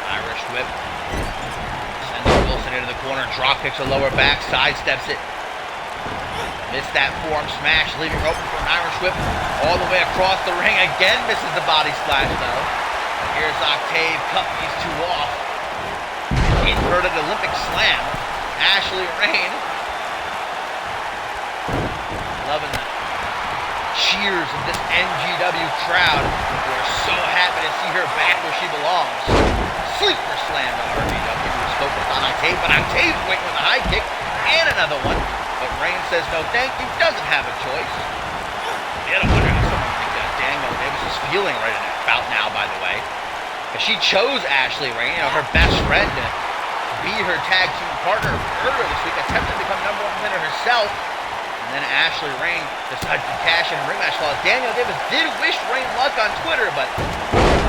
Irish whip. Sends Wilson into the corner. Drop kicks a lower back. Sidesteps it. Missed that forearm smash, leaving her open for an Irish whip all the way across the ring. Again misses the body splash, though. Here's Octave, cut these two off. Inverted Olympic slam. Ashley Rain. Loving the cheers of this NGW crowd, who are so happy to see her back where she belongs. Sleeper slam to RBW, who's focused on Octave, but Octave's waiting with a high kick and another one. But Rain says no thank you, doesn't have a choice. You gotta wonder how someone think that Danielle Davis is feeling right in that bout now, by the way. Because she chose Ashley Rain, her best friend, to be her tag team partner earlier this week, attempted to become number one contender herself. And then Ashley Rain decided to cash in a ring match clause. Danielle Davis did wish Rain luck on Twitter, but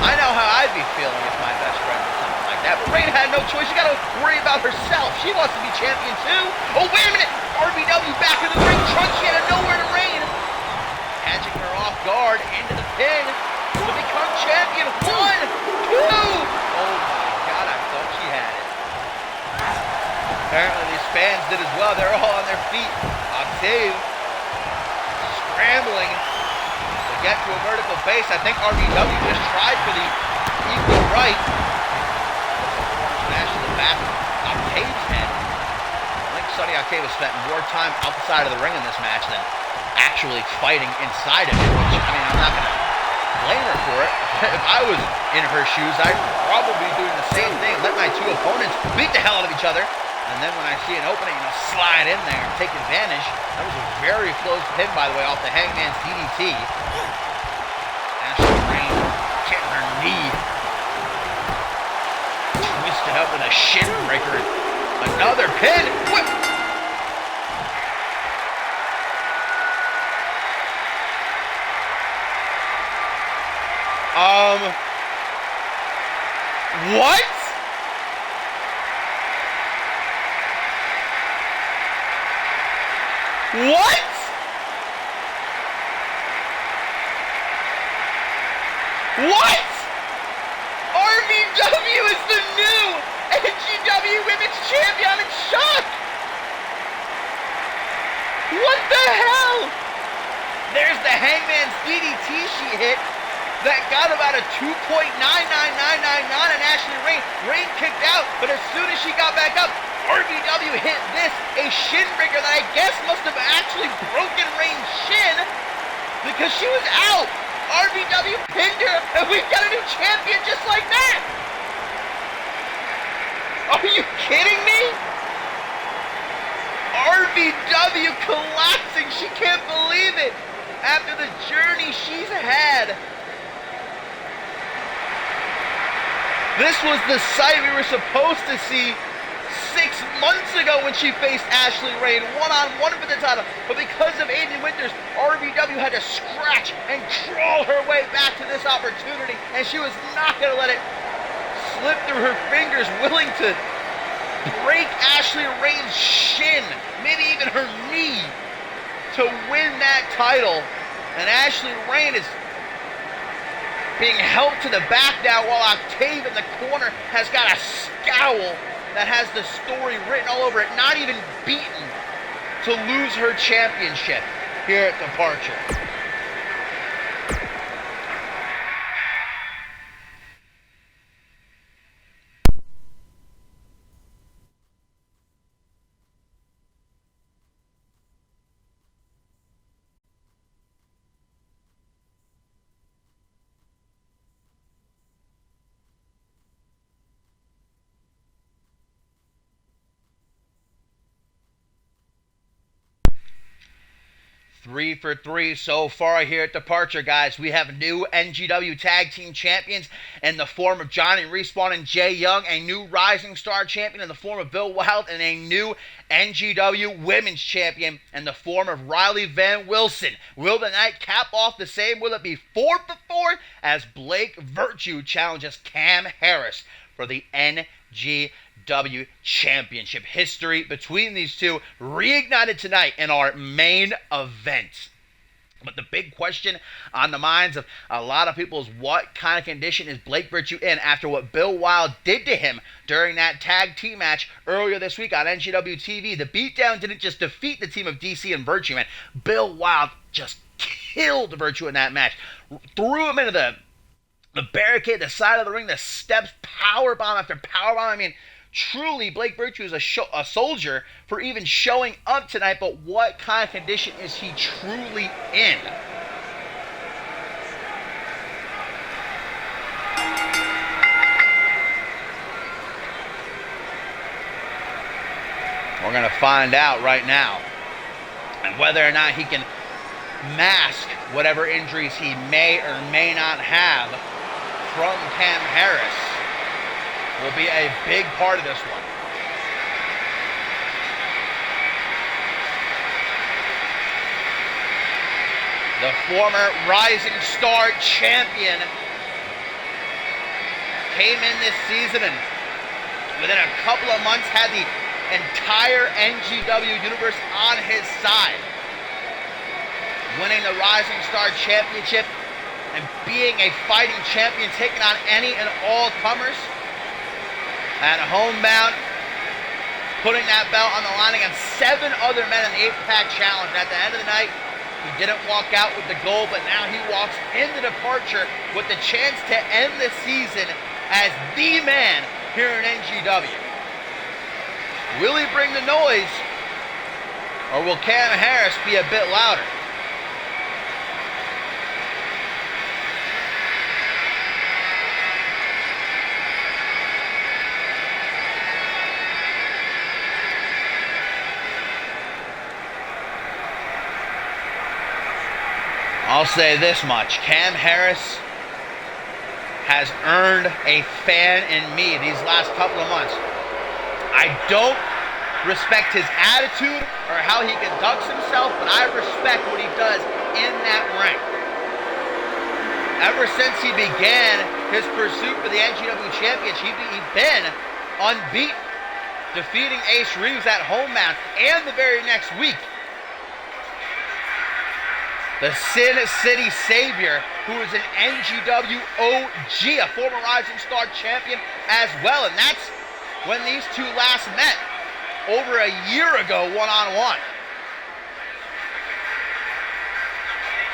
I know how I'd be feeling if my best friend did something like that. But Rain had no choice. She got to worry about herself. She wants to be champion too. Oh, wait a minute. RBW back in the ring. Crunchy out of nowhere to Rain. Catching her off guard into the pin to become champion. 1, 2. Oh my God, I thought she had it. Apparently these fans did as well. They're all on their feet. Octave scrambling to get to a vertical base. I think RBW just tried for the equal right. Smash to the back of Octave's head. I think Sonny Octave has spent more time outside of the ring in this match than actually fighting inside of it, which, I mean, I'm not going to blame her for it. If I was in her shoes, I'd probably be doing the same thing. Let my two opponents beat the hell out of each other. And then when I see an opening, slide in there and take advantage. That was a very close pin, by the way, off the Hangman's DDT. Ashley Rain getting her knee twisted up with a shin breaker. Another pin. Whip. What? What? What? RBW is the new NGW Women's Champion. I'm in shock. What the hell? There's the Hangman's DDT she hit. that got about a 2.99999 and Ashley Rain. Rain kicked out, but as soon as she got back up, RBW hit this, a shin breaker that I guess must have actually broken Rain's shin because she was out. RBW pinned her, and we've got a new champion just like that. Are you kidding me? RBW collapsing. She can't believe it after the journey she's had. This was the sight we were supposed to see 6 months ago when she faced Ashley Rain one-on-one for the title. But because of Aiden Winters, RBW had to scratch and crawl her way back to this opportunity, and she was not going to let it slip through her fingers, willing to break Ashley Rain's shin, maybe even her knee, to win that title. And Ashley Rain is being helped to the back now, while Octave in the corner has got a scowl that has the story written all over it, not even beaten to lose her championship here at Departure. Three for three so far here at Departure, guys. We have new NGW Tag Team Champions in the form of Johnny Respawn and Jay Young, a new Rising Star Champion in the form of Bill Wild, and a new NGW Women's Champion in the form of Riley Van Wilson. Will the night cap off the same? Will it be 4 for 4 as Blake Virtue challenges Cam Harris for the NGW Championship? History between these two reignited tonight in our main event. But the big question on the minds of a lot of people is, what kind of condition is Blake Virtue in after what Bill Wild did to him during that tag team match earlier this week on NGW TV? The beatdown didn't just defeat the team of DC and Virtue, man. Bill Wild just killed Virtue in that match. Threw him into the barricade, the side of the ring, the steps, powerbomb after powerbomb. I mean, truly, Blake Virtue is a soldier for even showing up tonight, but what kind of condition is he truly in? We're going to find out right now. And whether or not he can mask whatever injuries he may or may not have from Cam Harris will be a big part of this one. The former Rising Star champion came in this season and within a couple of months had the entire NGW universe on his side, winning the Rising Star Championship and being a fighting champion, taking on any and all comers. At homebound, putting that belt on the line against 7 other men in the 8-pack challenge. And at the end of the night, he didn't walk out with the gold, but now he walks into Departure with the chance to end the season as the man here in NGW. Will he bring the noise, or will Cam Harris be a bit louder? I'll say this much. Cam Harris has earned a fan in me these last couple of months. I don't respect his attitude or how he conducts himself, but I respect what he does in that ring. Ever since he began his pursuit for the NGW Championship, he's been unbeaten, defeating Ace Reeves at homebound, and the very next week, the Sin City Savior, who is an NGW OG, a former Rising Star champion as well. And that's when these two last met over a year ago, one-on-one.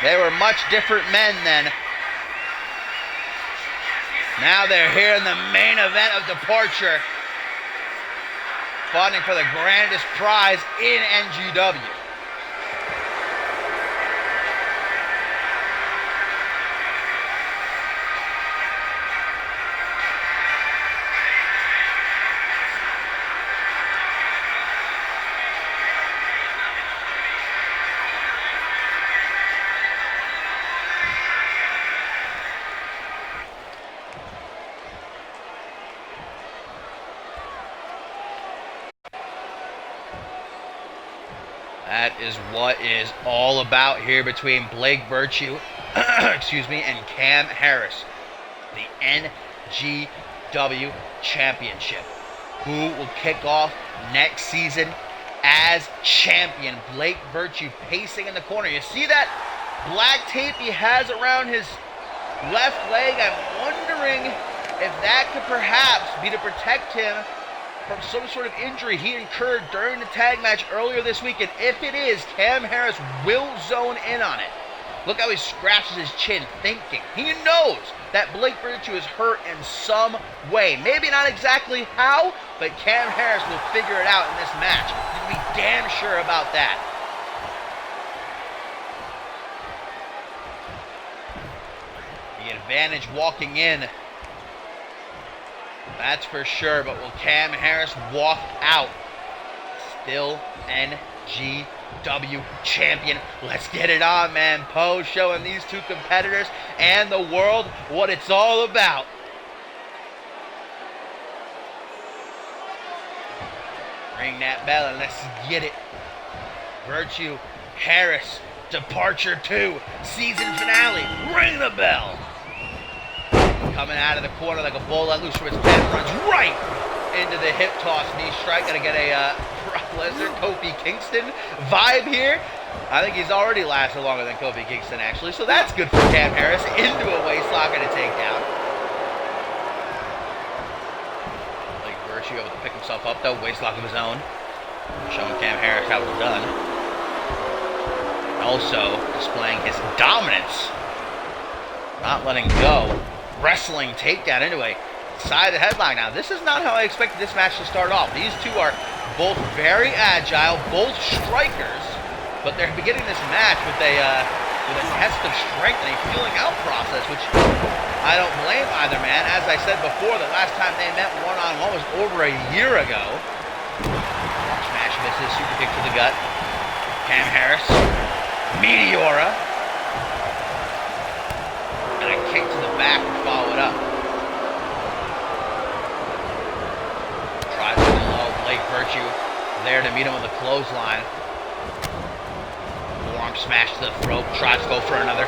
They were much different men then. Now they're here in the main event of Departure, fighting for the grandest prize in NGW. That is what it is all about here between Blake Virtue excuse me, and Cam Harris. The NGW Championship. Who will kick off next season as champion? Blake Virtue pacing in the corner. You see that black tape he has around his left leg? I'm wondering if that could perhaps be to protect him from some sort of injury he incurred during the tag match earlier this week. And if it is, Cam Harris will zone in on it. Look how he scratches his chin, thinking. He knows that Blake Virtue is hurt in some way. Maybe not exactly how, but Cam Harris will figure it out in this match. You can be damn sure about that. The advantage walking in, that's for sure, but will Cam Harris walk out still NGW champion? Let's get it on, man. Poe showing these two competitors and the world what it's all about. Ring that bell and let's get it. Virtue, Harris, Departure 2, season finale. Ring the bell. Coming out of the corner like a bull let loose from its pen, runs right into the hip toss knee strike. Gonna get a Brock Lesnar, Kofi Kingston vibe here. I think he's already lasted longer than Kofi Kingston, actually, so that's good for Cam Harris. Into a waistlock and a takedown. Like Virtue able to pick himself up, though. Waistlock of his own. Showing Cam Harris how it's done. Also displaying his dominance. Not letting go. Wrestling takedown into a side of the headline. Now, this is not how I expected this match to start off. These two are both very agile, both strikers, but they're beginning this match with a test of strength and a feeling out process, which I don't blame either man. As I said before, the last time they met one-on-one was over a year ago. Smash misses, super kick to the gut. Cam Harris, Meteora. And a kick to the back to follow it up. Tries to go low. Blake Virtue there to meet him with a clothesline. Forearm smash to the throat. Tries to go for another.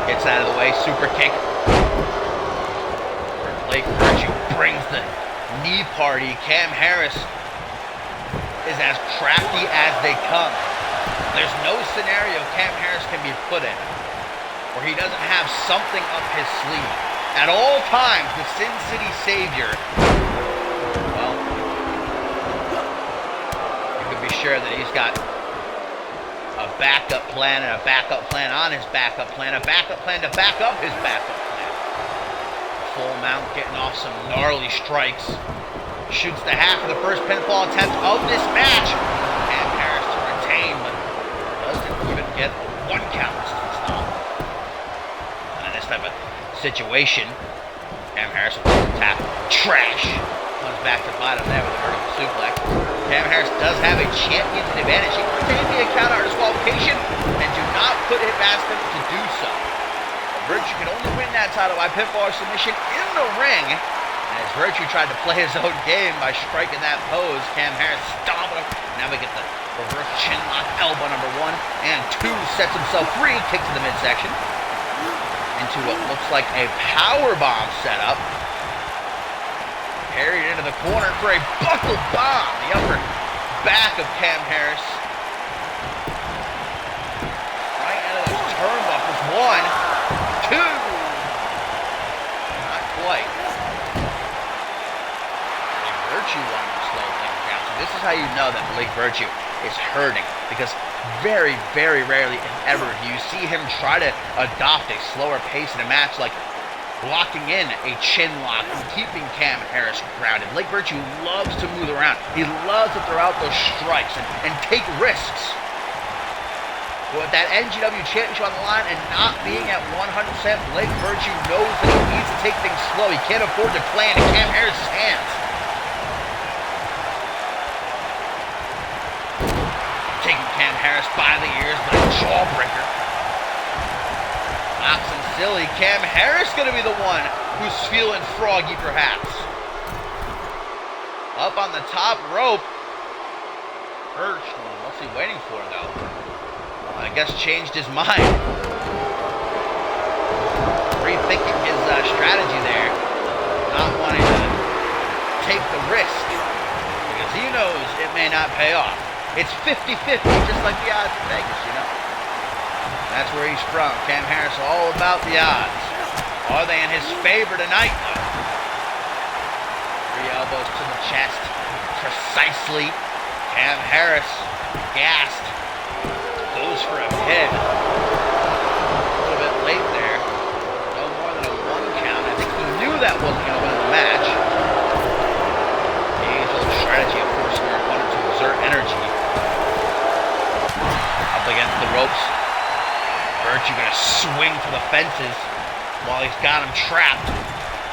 Gets out of the way. Super kick. Blake Virtue brings the knee party. Cam Harris is as crafty as they come. There's no scenario Cam Harris can be put in where he doesn't have something up his sleeve. At all times, the Sin City Savior, well, you can be sure that he's got a backup plan and a backup plan on his backup plan, a backup plan to back up his backup plan. Full mount, getting off some gnarly strikes. Shoots the half of the first pinfall attempt of this match. Cam Harris to retain, but doesn't even get one count. Type of situation. Cam Harris will tap. Trash. Comes back to bottom there with a vertical suplex. Cam Harris does have a champion's advantage. He can retain via count or disqualification and do not put it past him to do so. Virtue can only win that title by pinfall or submission in the ring. As Virtue tried to play his own game by striking that pose, Cam Harris stomping him. Now we get the reverse chin lock elbow number 1 and 2. Sets himself free. Kick to the midsection. Into what looks like a powerbomb setup. Parried into the corner for a buckle bomb. The upper back of Cam Harris. Right into those turnbuckles. 1, 2. Not quite. Blake Virtue wanted to slow things down. So this is how you know that Blake Virtue is hurting, because very, very rarely, if ever, do you see him try to adopt a slower pace in a match like blocking in a chin lock and keeping Cam Harris grounded. Blake Virtue loves to move around. He loves to throw out those strikes and take risks. But with that NGW championship on the line and not being at 100%, Blake Virtue knows that he needs to take things slow. He can't afford to play into Cam Harris' hands. Taking Cam Harris by the ears, but a jawbreaker. Knocks him silly. Cam Harris going to be the one who's feeling froggy, perhaps. Up on the top rope. Hirsch, what's he waiting for, though? I guess changed his mind. Rethinking his strategy there. Not wanting to take the risk. Because he knows it may not pay off. It's 50-50, just like the odds in Vegas, you know? That's where he's from. Cam Harris, all about the odds. Are they in his favor tonight, though? 3 elbows to the chest. Precisely. Cam Harris, gassed. Goes for a pin. A little bit late there. No more than a 1 count. I think he knew that wasn't going to win the match. The Angel's strategy of forcing your opponent to exert energy. Up against the ropes. Virtue going to swing for the fences while he's got him trapped.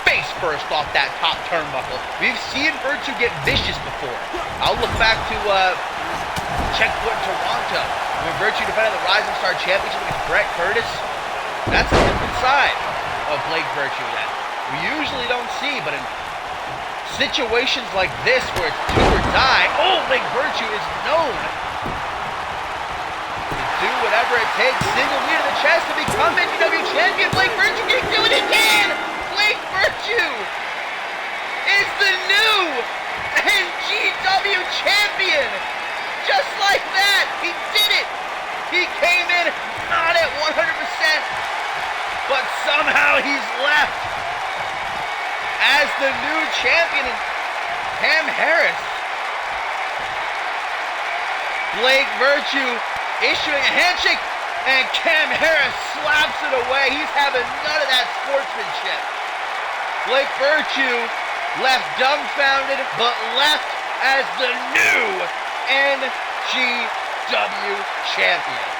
Face first off that top turnbuckle. We've seen Virtue get vicious before. I'll look back to Checkpoint in Toronto. When Virtue defended the Rising Star Championship against Brett Curtis. That's a different side of Blake Virtue that we usually don't see, but in situations like this where it's do or die, Blake Virtue is known do whatever it takes, single knee to the chest to become NGW champion. Blake Virtue can do it again! Blake Virtue is the new NGW champion! Just like that, he did it! He came in not at 100%, but somehow he's left as the new champion. And Cam Harris, Blake Virtue issuing a handshake, and Cam Harris slaps it away. He's having none of that sportsmanship. Blake Virtue left dumbfounded, but left as the new NGW champion.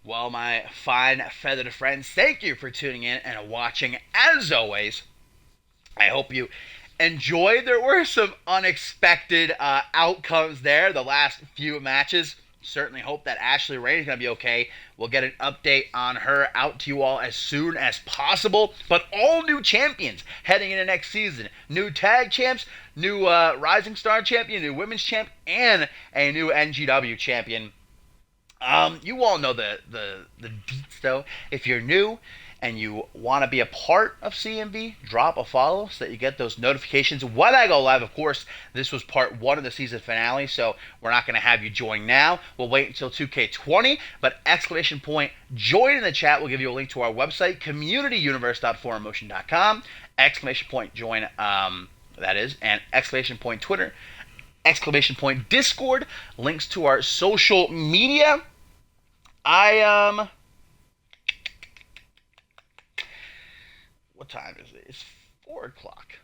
Well, my fine feathered friends, thank you for tuning in and watching. As always, I hope you enjoyed. There were some unexpected outcomes there, the last few matches. Certainly hope that Ashley Rain is going to be okay. We'll get an update on her out to you all as soon as possible. But all new champions heading into next season. New tag champs, new Rising Star champion, new women's champ, and a new NGW champion. You all know the deets, though. If you're new and you want to be a part of CMV, drop a follow so that you get those notifications when I go live. Of course, this was part 1 of the season finale, so we're not going to have you join now. We'll wait until 2K20, but exclamation point join in the chat. We'll give you a link to our website, communityuniverse.forumotion.com, exclamation point join, that is, and exclamation point Twitter, exclamation point Discord, links to our social media. What time is it? It's 4 o'clock.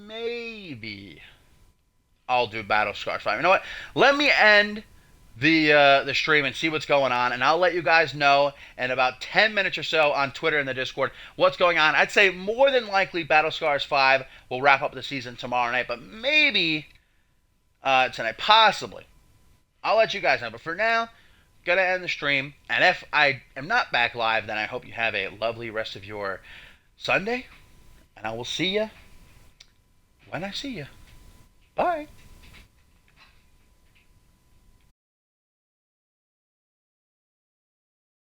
Maybe I'll do Battle Scars 5. You know what? Let me end the stream and see what's going on, and I'll let you guys know in about 10 minutes or so on Twitter and the Discord what's going on. I'd say more than likely Battle Scars 5 will wrap up the season tomorrow night, but maybe tonight, possibly. I'll let you guys know. But for now, gonna end the stream. And if I am not back live, then I hope you have a lovely rest of your Sunday. And I will see you when I see you. Bye.